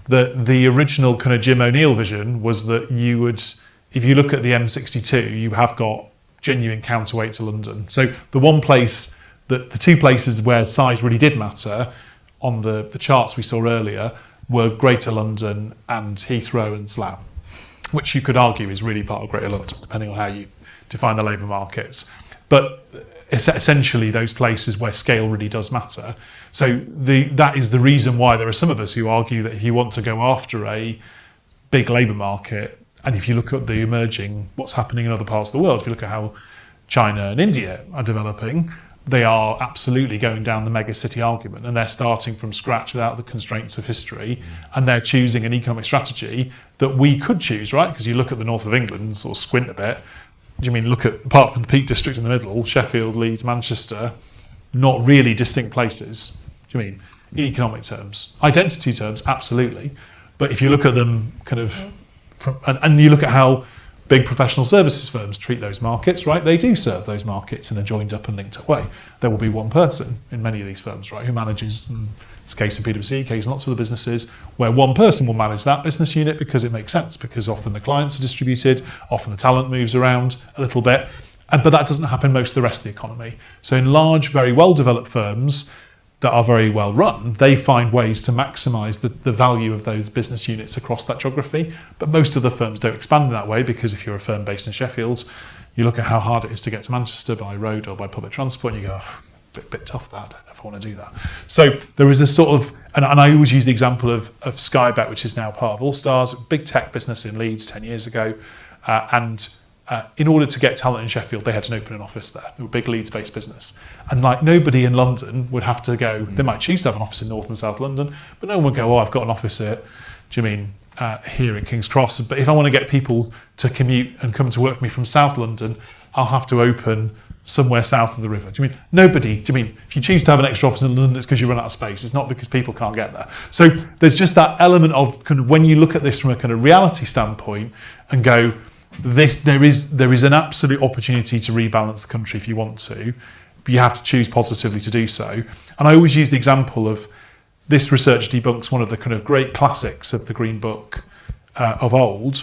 that the original kind of Jim O'Neill vision was that you would, if you look at the M62, you have got genuine counterweight to London. So the two places where size really did matter on the charts we saw earlier were Greater London and Heathrow and Slough, which you could argue is really part of Greater London, depending on how you define the labour markets. But essentially those places where scale really does matter. So that is the reason why there are some of us who argue that if you want to go after a big labour market, and if you look at the what's happening in other parts of the world, if you look at how China and India are developing, they are absolutely going down the mega city argument, and they're starting from scratch without the constraints of history, and they're choosing an economic strategy that we could choose, right? Because you look at the north of England, sort of squint a bit. Do you mean look at, apart from the Peak District in the middle, Sheffield, Leeds, Manchester, not really distinct places? Do you mean in economic terms? Identity terms, absolutely. But if you look at them kind of, and you look at how big professional services firms treat those markets, right? They do serve those markets in a joined up and linked up way. There will be one person in many of these firms, right, who manages, in this case in PwC, case in lots of the businesses, where one person will manage that business unit because it makes sense, because often the clients are distributed, often the talent moves around a little bit, but that doesn't happen in most of the rest of the economy. So in large, very well-developed firms that are very well run, they find ways to maximise the value of those business units across that geography. But most of the firms don't expand in that way, because if you're a firm based in Sheffield, you look at how hard it is to get to Manchester by road or by public transport, and you go, bit tough that, I don't know if I want to do that. So there is a sort of, and I always use the example of Skybet, which is now part of All Stars, a big tech business in Leeds 10 years ago, in order to get talent in Sheffield, they had to open an office there. They were a big Leeds-based business. And like nobody in London would have to go, they might choose to have an office in North and South London, but no one would go, I've got an office here, do you mean here in King's Cross? But if I want to get people to commute and come to work for me from South London, I'll have to open somewhere south of the river. Do you mean nobody? Do you mean if you choose to have an extra office in London, it's because you run out of space? It's not because people can't get there. So there's just that element of kind of when you look at this from a kind of reality standpoint and go, there is an absolute opportunity to rebalance the country if you want to, but you have to choose positively to do so. And I always use the example of this research debunks one of the kind of great classics of the Green Book of old,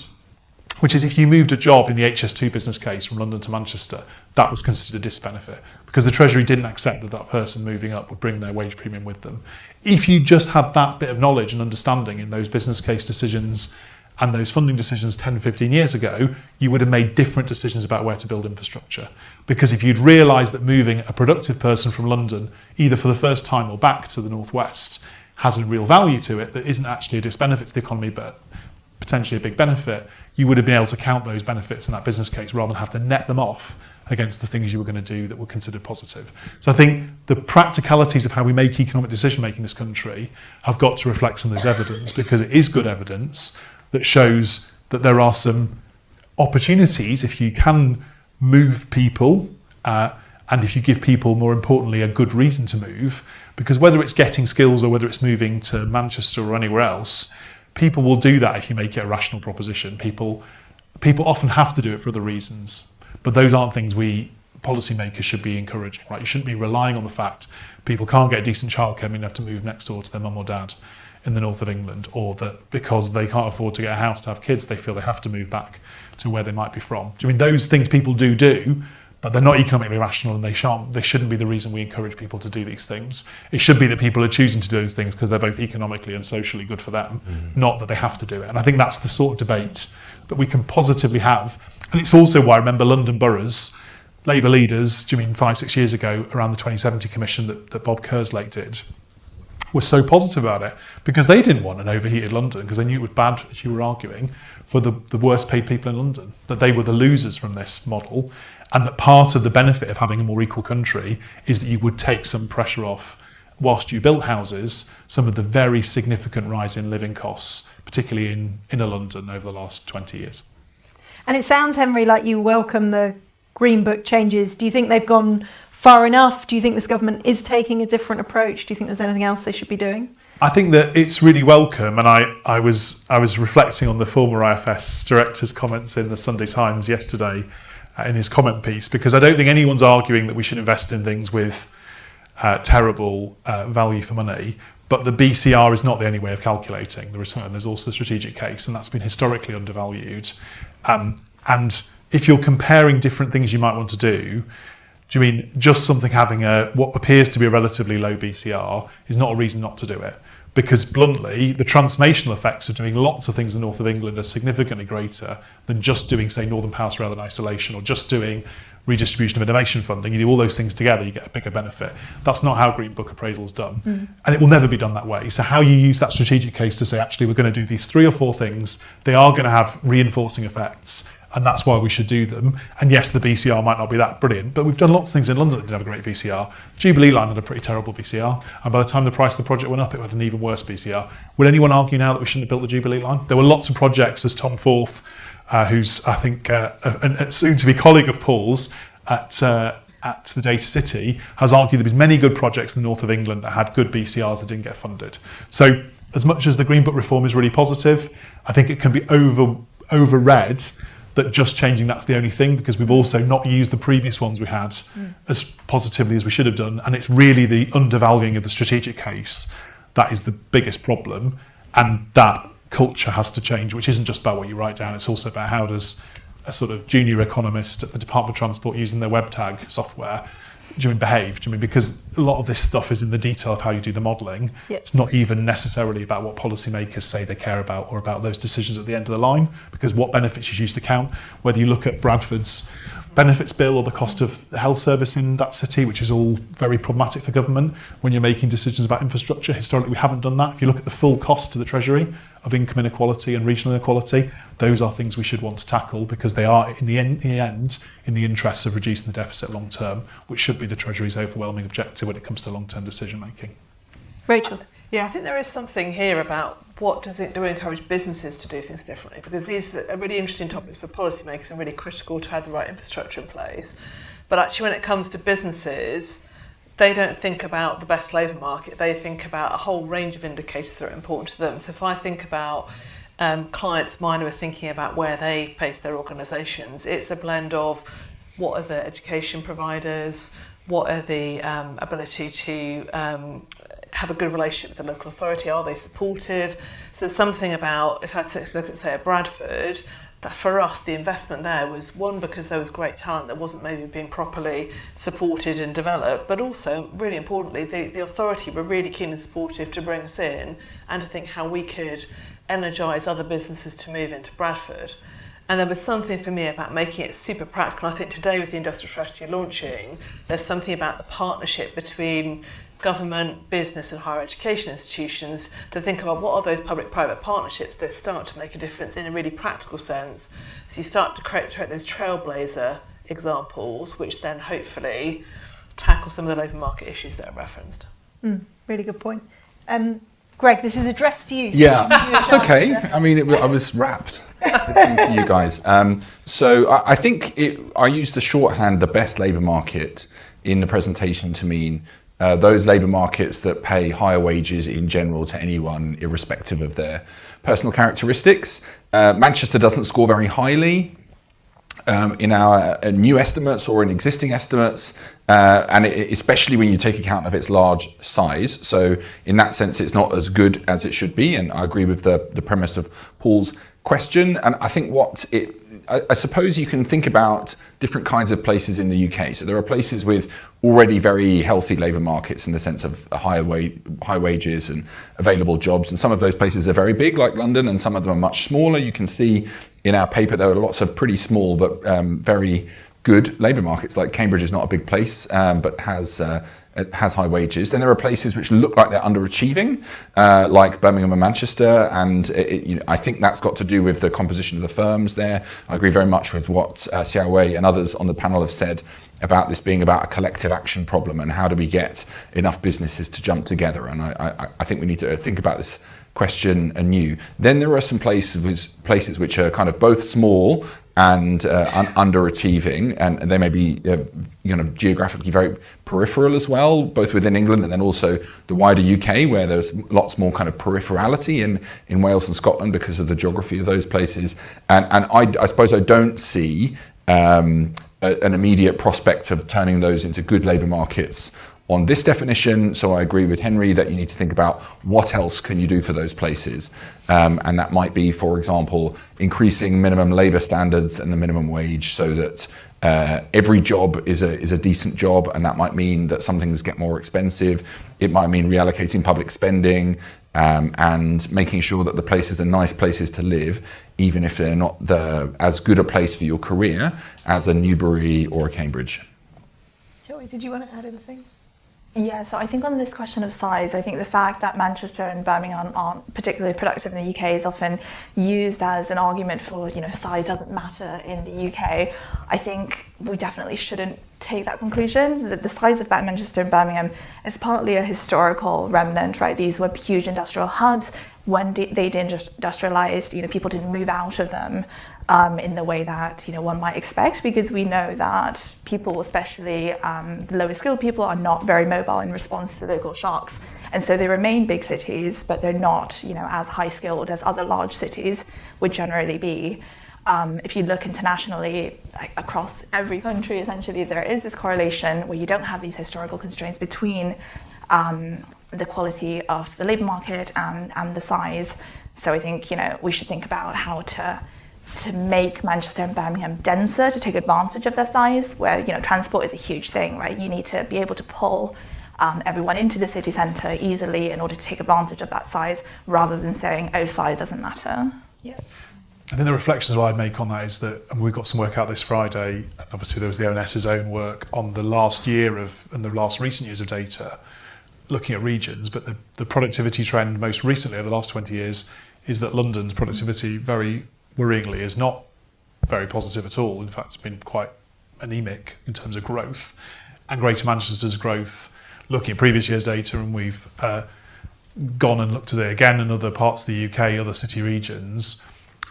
which is if you moved a job in the HS2 business case from London to Manchester, that was considered a disbenefit because the Treasury didn't accept that person moving up would bring their wage premium with them. If you just had that bit of knowledge and understanding in those business case decisions and those funding decisions 10, 15 years ago, you would have made different decisions about where to build infrastructure. Because if you'd realised that moving a productive person from London, either for the first time or back to the northwest, has a real value to it that isn't actually a disbenefit to the economy, but potentially a big benefit, you would have been able to count those benefits in that business case rather than have to net them off against the things you were going to do that were considered positive. So I think the practicalities of how we make economic decision making in this country have got to reflect some of this evidence, because it is good evidence that shows that there are some opportunities if you can move people and if you give people, more importantly, a good reason to move, because whether it's getting skills or whether it's moving to Manchester or anywhere else, people will do that if you make it a rational proposition. People often have to do it for other reasons, but those aren't things we policymakers should be encouraging, right? You shouldn't be relying on the fact people can't get decent childcare and have to move next door to their mum or dad in the north of England, or that because they can't afford to get a house to have kids, they feel they have to move back to where they might be from. Do you mean those things people do, but they're not economically rational, and they shouldn't be the reason we encourage people to do these things. It should be that people are choosing to do those things because they're both economically and socially good for them, not that they have to do it. And I think that's the sort of debate that we can positively have. And it's also why I remember London boroughs, Labour leaders, 5-6 years ago, around the 2070 commission that Bob Kerslake did, were so positive about it, because they didn't want an overheated London, because they knew it was bad, as you were arguing, for the worst paid people in London, that they were the losers from this model, and that part of the benefit of having a more equal country is that you would take some pressure off, whilst you built houses, some of the very significant rise in living costs, particularly in inner London over the last 20 years. And it sounds, Henry, like you welcome the Green Book changes. Do you think they've gone far enough? Do you think this government is taking a different approach? Do you think there's anything else they should be doing? I think that it's really welcome, and I was reflecting on the former IFS director's comments in the Sunday Times yesterday in his comment piece, because I don't think anyone's arguing that we should invest in things with terrible value for money, but the BCR is not the only way of calculating the return. There's also the strategic case, and that's been historically undervalued. And if you're comparing different things you might want to do you mean just something having what appears to be a relatively low BCR is not a reason not to do it? Because bluntly, the transformational effects of doing lots of things in the north of England are significantly greater than just doing, say, Northern Power Rail in isolation, or just doing redistribution of innovation funding. You do all those things together, you get a bigger benefit. That's not how Green Book appraisal is done. And it will never be done that way. So how you use that strategic case to say, actually, we're going to do these 3 or 4 things, they are going to have reinforcing effects, and that's why we should do them. And yes, the BCR might not be that brilliant, but we've done lots of things in London that didn't have a great BCR. Jubilee Line had a pretty terrible BCR, and by the time the price of the project went up, it had an even worse BCR. Would anyone argue now that we shouldn't have built the Jubilee Line? There were lots of projects, as Tom Forth, who's, I think, a soon-to-be colleague of Paul's at the Data City, has argued there have been many good projects in the north of England that had good BCRs that didn't get funded. So as much as the Green Book reform is really positive, I think it can be overread that just changing that's the only thing, because we've also not used the previous ones we had as positively as we should have done. And it's really the undervaluing of the strategic case that is the biggest problem. And that culture has to change, which isn't just about what you write down. It's also about how does a sort of junior economist at the Department of Transport using their web tag software behave? Because a lot of this stuff is in the detail of how you do the modelling. Yep. It's not even necessarily about what policymakers say they care about, or about those decisions at the end of the line, because what benefits you choose to count, whether you look at Bradford's benefits bill or the cost of the health service in that city, which is all very problematic for government when you're making decisions about infrastructure. Historically, we haven't done that. If you look at the full cost to the Treasury of income inequality and regional inequality, those are things we should want to tackle, because they are, in the end, in the interests of reducing the deficit long term, which should be the Treasury's overwhelming objective when it comes to long-term decision making. Rachel? Yeah, I think there is something here about what does it do to encourage businesses to do things differently, because these are really interesting topics for policymakers and really critical to have the right infrastructure in place. But actually, when it comes to businesses, they don't think about the best labour market. They think about a whole range of indicators that are important to them. So if I think about clients of mine who are thinking about where they place their organisations, it's a blend of what are the education providers, what are the ability to have a good relationship with the local authority, are they supportive? So something about, if I look at, say, at Bradford, that for us the investment there was, one, because there was great talent that wasn't maybe being properly supported and developed, but also, really importantly, the authority were really keen and supportive to bring us in and to think how we could energise other businesses to move into Bradford. And there was something for me about making it super practical. I think today, with the industrial strategy launching, there's something about the partnership between government, business and higher education institutions to think about what are those public-private partnerships that start to make a difference in a really practical sense. So you start to create those trailblazer examples, which then hopefully tackle some of the labour market issues that are referenced. Really good point. Greg, this is addressed to you. So Yeah, it's okay. I mean, I was rapt listening to you guys. So I think I used the shorthand, the best labour market, in the presentation to mean those labour markets that pay higher wages in general to anyone, irrespective of their personal characteristics. Manchester doesn't score very highly in our new estimates or in existing estimates, and especially when you take account of its large size. So in that sense, it's not as good as it should be, and I agree with the premise of Paul's question. And I think what I suppose you can think about different kinds of places in the UK. So there are places with already very healthy labour markets in the sense of high wages and available jobs. And some of those places are very big, like London, and some of them are much smaller. You can see in our paper there are lots of pretty small but very good labour markets. Like Cambridge is not a big place, but it has high wages. Then there are places which look like they're underachieving, like Birmingham and Manchester, and I think that's got to do with the composition of the firms there. I agree very much with what Xiaowei and others on the panel have said about this being about a collective action problem and how do we get enough businesses to jump together. And I think we need to think about this question anew. Then there are some places which are kind of both small and underachieving, and they may be geographically very peripheral as well, both within England and then also the wider UK, where there's lots more kind of peripherality in Wales and Scotland because of the geography of those places. And I suppose I don't see an immediate prospect of turning those into good labour markets on this definition. So I agree with Henry that you need to think about what else can you do for those places. And that might be, for example, increasing minimum labour standards and the minimum wage so that every job is a decent job, and that might mean that some things get more expensive. It might mean reallocating public spending and making sure that the places are nice places to live, even if they're not as good a place for your career as a Newbury or a Cambridge. Joey, did you want to add anything? Yeah, so I think on this question of size, I think the fact that Manchester and Birmingham aren't particularly productive in the UK is often used as an argument for, size doesn't matter in the UK. I think we definitely shouldn't take that conclusion. The size of Manchester and Birmingham is partly a historical remnant, right? These were huge industrial hubs. When they deindustrialized, people didn't move out of them in the way that one might expect, because we know that people, especially the lower skilled people, are not very mobile in response to local shocks, and so they remain big cities, but they're not as high skilled as other large cities would generally be. If you look internationally, like across every country, essentially there is this correlation where you don't have these historical constraints between the quality of the labour market and the size. So I think we should think about how to make Manchester and Birmingham denser to take advantage of their size, where transport is a huge thing, right? You need to be able to pull everyone into the city centre easily in order to take advantage of that size, rather than saying, oh, size doesn't matter. Yeah. I think the reflections I'd make on that is that, and we've got some work out this Friday, obviously there was the ONS's own work on the last year and the last recent years of data, looking at regions, but the productivity trend most recently over the last 20 years is that London's productivity, very worryingly, is not very positive at all. In fact, it's been quite anemic in terms of growth. And Greater Manchester's growth, looking at previous year's data, and we've gone and looked at it again in other parts of the UK, other city regions.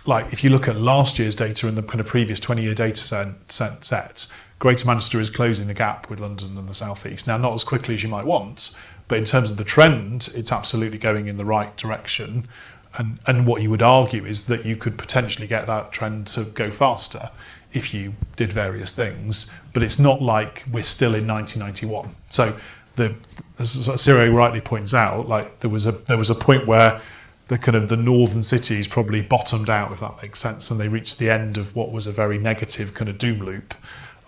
Like if you look at last year's data and the kind of previous 20-year data set, Greater Manchester is closing the gap with London and the South East. Now, not as quickly as you might want, but in terms of the trend, it's absolutely going in the right direction. And what you would argue is that you could potentially get that trend to go faster if you did various things. But it's not like we're still in 1991. So as Ciro rightly points out, like there was a point where the northern cities probably bottomed out, if that makes sense, and they reached the end of what was a very negative kind of doom loop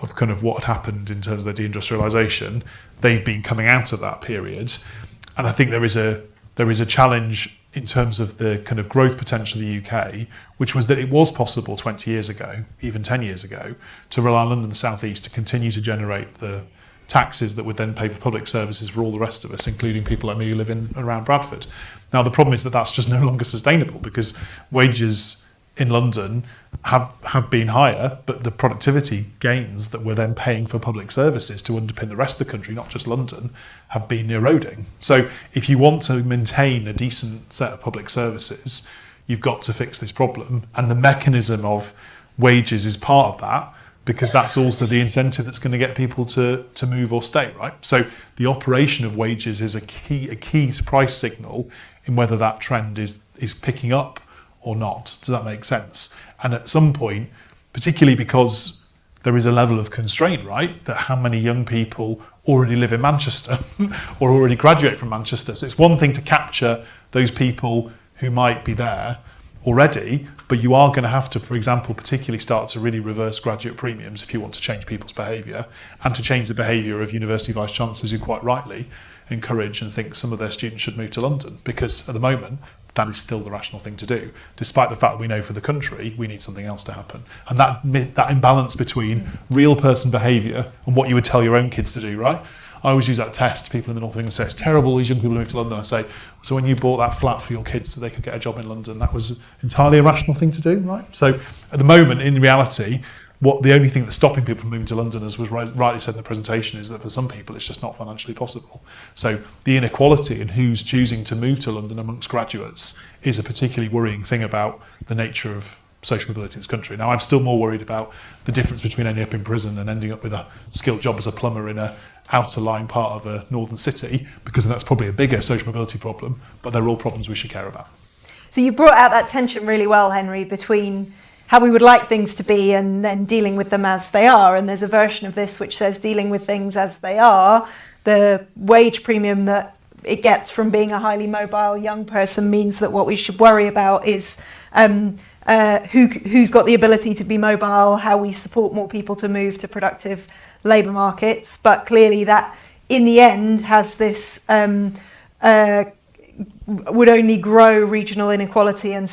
of kind of what had happened in terms of the deindustrialisation. They've been coming out of that period, and I think there is a challenge in terms of the kind of growth potential of the UK, which was that it was possible 20 years ago, even 10 years ago, to rely on London and the South East to continue to generate the taxes that would then pay for public services for all the rest of us, including people like me who live in around Bradford. Now, the problem is that that's just no longer sustainable, because wages in London have been higher, but the productivity gains that we're then paying for public services to underpin the rest of the country, not just London, have been eroding. So if you want to maintain a decent set of public services, you've got to fix this problem. And the mechanism of wages is part of that, because that's also the incentive that's going to get people to move or stay, right? So the operation of wages is a key price signal in whether that trend is picking up or not. Does that make sense? And at some point, particularly because there is a level of constraint, right, that how many young people already live in Manchester or already graduate from Manchester. So it's one thing to capture those people who might be there, already, but you are going to have to, for example, particularly start to really reverse graduate premiums if you want to change people's behaviour, and to change the behaviour of university vice-chancellors who quite rightly encourage and think some of their students should move to London, because at the moment that is still the rational thing to do, despite the fact that we know for the country we need something else to happen. And that imbalance between real person behaviour and what you would tell your own kids to do, right? I always use that test. People in the North of England say, it's terrible, these young people move to London. I say, so when you bought that flat for your kids so they could get a job in London, that was entirely a rational thing to do, right? So at the moment, in reality, the only thing that's stopping people from moving to London, as was rightly said in the presentation, is that for some people it's just not financially possible. So the inequality in who's choosing to move to London amongst graduates is a particularly worrying thing about the nature of social mobility in this country. Now, I'm still more worried about the difference between ending up in prison and ending up with a skilled job as a plumber in a outer lying part of a northern city, because that's probably a bigger social mobility problem, but they're all problems we should care about. So you brought out that tension really well, Henry, between how we would like things to be and then dealing with them as they are. And there's a version of this which says dealing with things as they are. The wage premium that it gets from being a highly mobile young person means that what we should worry about is who's got the ability to be mobile, how we support more people to move to productive labour markets. But clearly that in the end has this would only grow regional inequality, and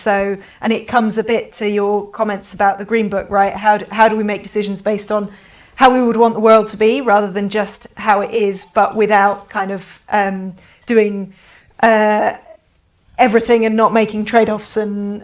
it comes a bit to your comments about the Green Book, right? How do we make decisions based on how we would want the world to be rather than just how it is, but without kind of doing everything and not making trade-offs, and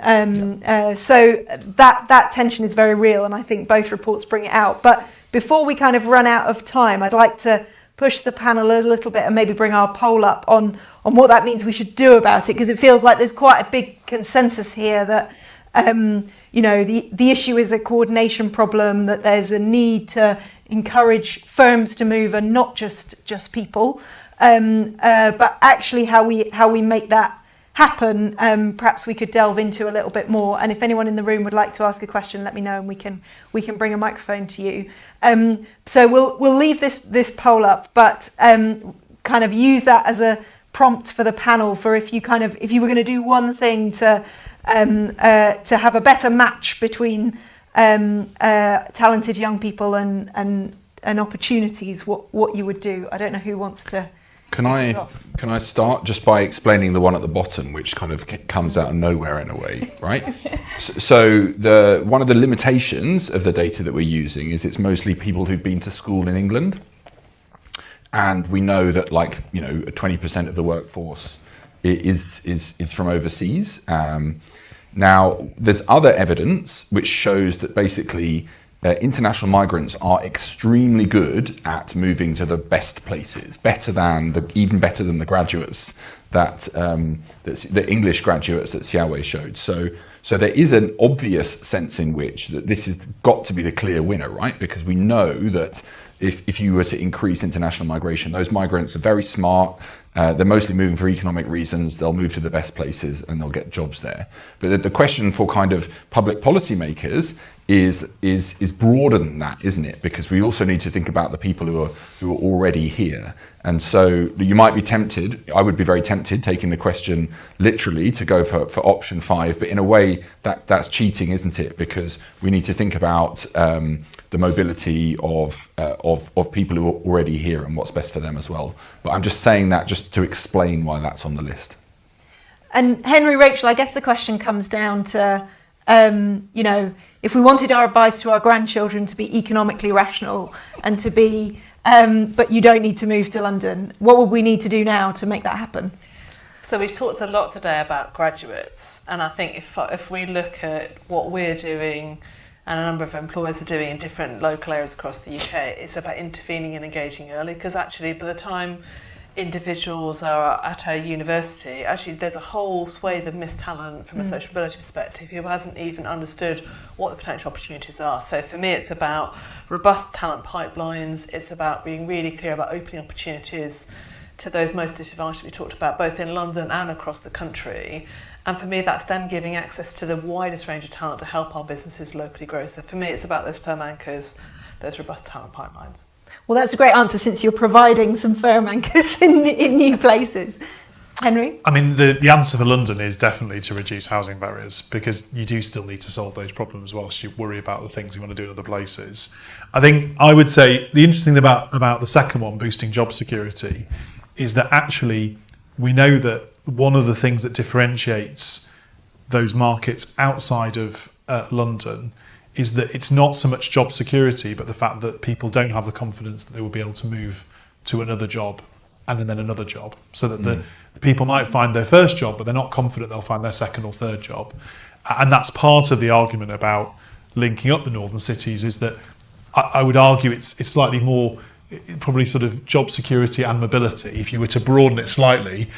so that tension is very real, and I think both reports bring it out. But before we kind of run out of time, I'd like to push the panel a little bit and maybe bring our poll up on what that means we should do about it, because it feels like there's quite a big consensus here that the issue is a coordination problem, that there's a need to encourage firms to move and not just people, but actually how we make that happen, perhaps we could delve into a little bit more. And if anyone in the room would like to ask a question, let me know and we can bring a microphone to you. So we'll leave this poll up, but kind of use that as a prompt for the panel for if you were going to do one thing to have a better match between talented young people and opportunities, what you would do. I don't know who wants to. Can I start just by explaining the one at the bottom, which kind of comes out of nowhere in a way, right? So one of the limitations of the data that we're using is it's mostly people who've been to school in England, and we know that 20% of the workforce is from overseas. Now, there's other evidence which shows that basically international migrants are extremely good at moving to the best places, even better than the graduates that the English graduates that Xiaowei showed. So there is an obvious sense in which that this has got to be the clear winner, right? Because we know that if you were to increase international migration, those migrants are very smart. They're mostly moving for economic reasons. They'll move to the best places and they'll get jobs there. But the question for kind of public policymakers is broader than that, isn't it? Because we also need to think about the people who are already here. And so you might be tempted, I would be very tempted, taking the question literally, to go for option 5. But in a way, that's cheating, isn't it? Because we need to think about the mobility of people who are already here and what's best for them as well. But I'm just saying that just to explain why that's on the list. And Henry, Rachel, I guess the question comes down to, if we wanted our advice to our grandchildren to be economically rational and to be, but you don't need to move to London, what would we need to do now to make that happen? So we've talked a lot today about graduates, and I think if we look at what we're doing and a number of employers are doing in different local areas across the UK, it's about intervening and engaging early, because actually by the time individuals are at a university, actually there's a whole swathe of missed talent from a social mobility perspective who hasn't even understood what the potential opportunities are. So for me, it's about robust talent pipelines. It's about being really clear about opening opportunities to those most disadvantaged we talked about, both in London and across the country. And for me, that's them giving access to the widest range of talent to help our businesses locally grow. So for me, it's about those firm anchors, those robust talent pipelines. Well, that's a great answer, since you're providing some firm anchors in new places. Henry? I mean, the answer for London is definitely to reduce housing barriers, because you do still need to solve those problems whilst you worry about the things you want to do in other places. I think I would say the interesting thing about the second one, boosting job security, is that actually we know that one of the things that differentiates those markets outside of London is that it's not so much job security, but the fact that people don't have the confidence that they will be able to move to another job and then another job, so that the people might find their first job, but they're not confident they'll find their second or third job. And that's part of the argument about linking up the northern cities, is that I would argue it's slightly more probably sort of job security and mobility. If you were to broaden it slightly,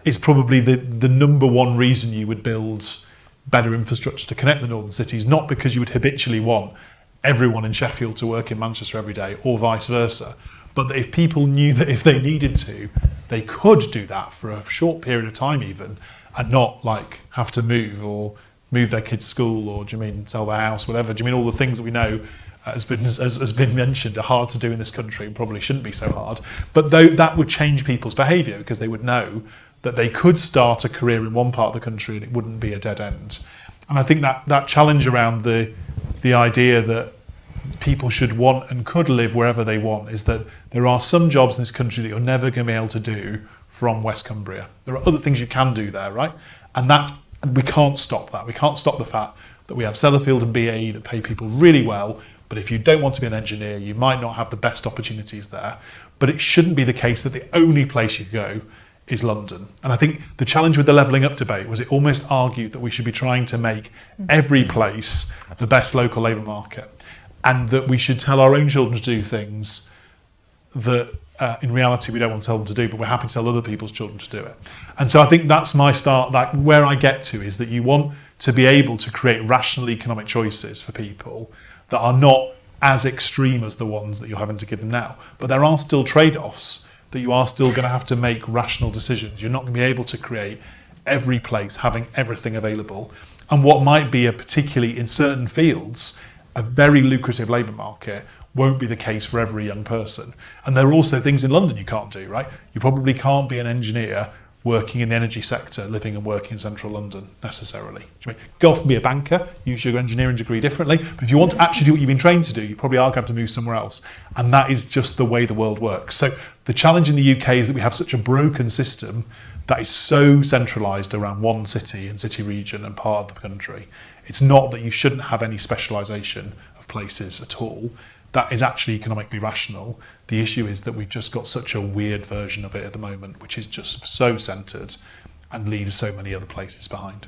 it's probably the number one reason you would build better infrastructure to connect the northern cities, not because you would habitually want everyone in Sheffield to work in Manchester every day or vice versa, but that if people knew that if they needed to, they could do that for a short period of time even, and not like have to move their kids' school, or do you mean sell their house, whatever. Do you mean all the things that we know has been mentioned are hard to do in this country and probably shouldn't be so hard? But though that would change people's behaviour, because they would know that they could start a career in one part of the country and it wouldn't be a dead end. And I think that challenge around the idea that people should want and could live wherever they want, is that there are some jobs in this country that you're never going to be able to do from West Cumbria. There are other things you can do there, right? And we can't stop that. We can't stop the fact that we have Sellafield and BAE that pay people really well, but if you don't want to be an engineer, you might not have the best opportunities there. But it shouldn't be the case that the only place you go is London. And I think the challenge with the levelling up debate was it almost argued that we should be trying to make every place the best local labour market, and that we should tell our own children to do things that in reality we don't want to tell them to do, but we're happy to tell other people's children to do it. And so I think that's my start, like where I get to, is that you want to be able to create rational economic choices for people that are not as extreme as the ones that you're having to give them now. But there are still trade-offs that you are still going to have to make rational decisions. You're not going to be able to create every place having everything available. And what might be a particularly, in certain fields, a very lucrative labour market won't be the case for every young person. And there are also things in London you can't do, right? You probably can't be an engineer working in the energy sector, living and working in central London necessarily. Go off and be a banker, use your engineering degree differently, but if you want to actually do what you've been trained to do, you probably are going to have to move somewhere else. And that is just the way the world works. So the challenge in the UK is that we have such a broken system that is so centralised around one city and city region and part of the country. It's not that you shouldn't have any specialisation of places at all. That is actually economically rational. The issue is that we've just got such a weird version of it at the moment, which is just so centred and leaves so many other places behind.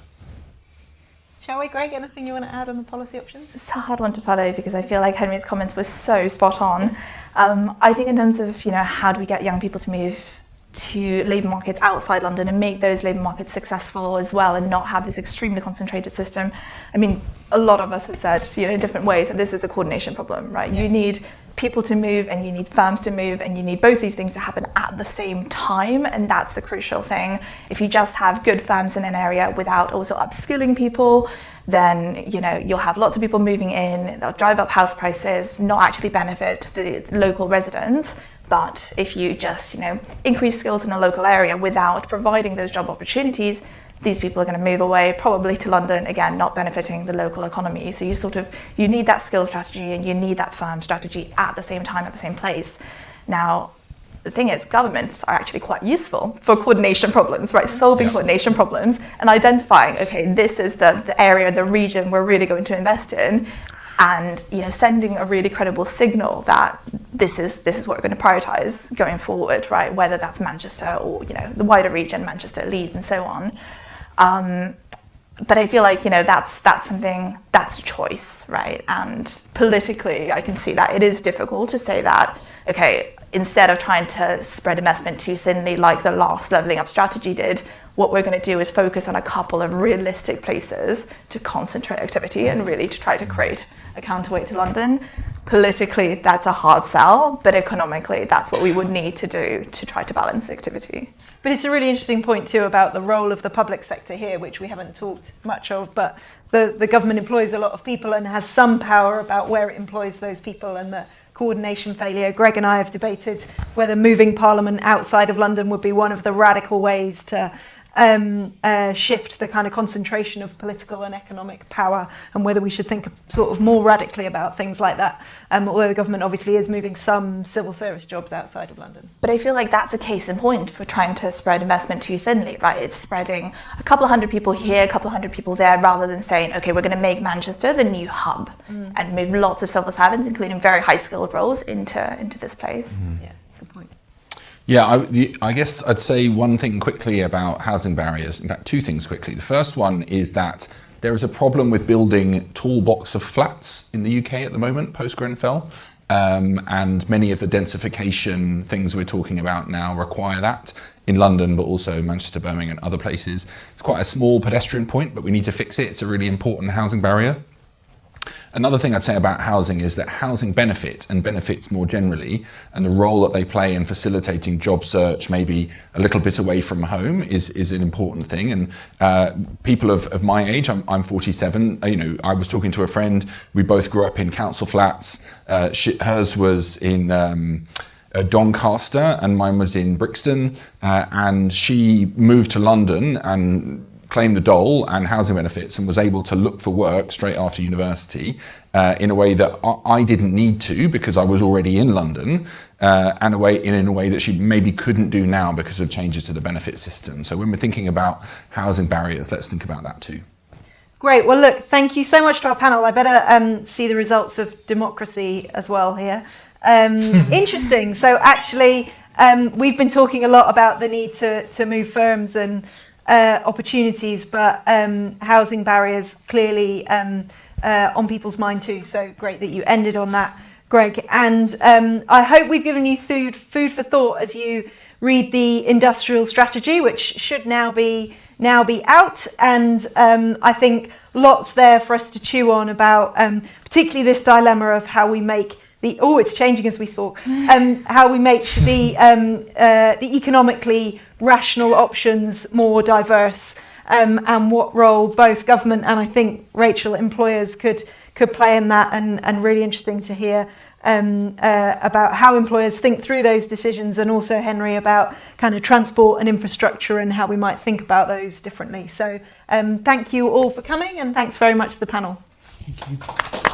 Shall we, Greg? Anything you want to add on the policy options? It's a hard one to follow, because I feel like Henry's comments were so spot on. I think in terms of, how do we get young people to move to labour markets outside London and make those labour markets successful as well, and not have this extremely concentrated system. I mean, a lot of us have said, in different ways, that this is a coordination problem, right? Yeah. You need people to move and you need firms to move, and you need both these things to happen at the same time, and that's the crucial thing. If you just have good firms in an area without also upskilling people, then you'll have lots of people moving in, they'll drive up house prices, not actually benefit the local residents. But if you just, increase skills in a local area without providing those job opportunities, these people are going to move away, probably to London, again, not benefiting the local economy. So you need that skill strategy and you need that firm strategy at the same time, at the same place. Now, the thing is, governments are actually quite useful for coordination problems, right? Solving coordination problems and identifying, okay, this is the area, the region we're really going to invest in. And sending a really credible signal that this is what we're going to prioritise going forward, right? Whether that's Manchester or the wider region, Manchester, Leeds, and so on. But I feel like that's something, that's a choice, right? And politically, I can see that it is difficult to say that, okay, instead of trying to spread investment too thinly like the last levelling up strategy did, what we're going to do is focus on a couple of realistic places to concentrate activity and really to try to create a counterweight to London. politically that's a hard sell, but economically that's what we would need to do to try to balance activity. But it's a really interesting point too about the role of the public sector here, which we haven't talked much of, but the government employs a lot of people and has some power about where it employs those people and the coordination failure. Greg and I have debated whether moving Parliament outside of London would be one of the radical ways to shift the kind of concentration of political and economic power, and whether we should think sort of more radically about things like that. Although the government obviously is moving some civil service jobs outside of London. But I feel like that's a case in point for trying to spread investment too thinly, right? It's spreading a couple of hundred people here, a couple of hundred people there, rather than saying, okay, we're going to make Manchester the new hub and move lots of civil servants, including very high skilled roles, into this place. Yeah, good point. Yeah, I guess I'd say one thing quickly about housing barriers. In fact, two things quickly. The first one is that there is a problem with building tall blocks of flats in the UK at the moment, post-Grenfell. And many of the densification things we're talking about now require that in London, but also Manchester, Birmingham and other places. It's quite a small pedestrian point, but we need to fix it. It's a really important housing barrier. Another thing I'd say about housing is that housing benefit and benefits more generally, and the role that they play in facilitating job search, maybe a little bit away from home, is an important thing. And people of my age, I'm 47. I was talking to a friend. We both grew up in council flats. Hers was in Doncaster, and mine was in Brixton. And she moved to London and claimed the dole and housing benefits and was able to look for work straight after university in a way that I didn't need to because I was already in London, and in a way that she maybe couldn't do now because of changes to the benefit system. So when we're thinking about housing barriers, let's think about that too. Great. Well, look, thank you so much to our panel. I better see the results of democracy as well here. Interesting. So actually, we've been talking a lot about the need to move firms and opportunities, but housing barriers clearly on people's mind too. So great that you ended on that, Greg. And I hope we've given you food for thought as you read the industrial strategy, which should now be out. And I think lots there for us to chew on about, particularly this dilemma of how we make it's changing as we speak. How we make the economically rational options more diverse, and what role both government and I think, Rachel, employers could play in that, and really interesting to hear about how employers think through those decisions, and also, Henry, about kind of transport and infrastructure and how we might think about those differently. So thank you all for coming, and thanks very much to the panel. Thank you.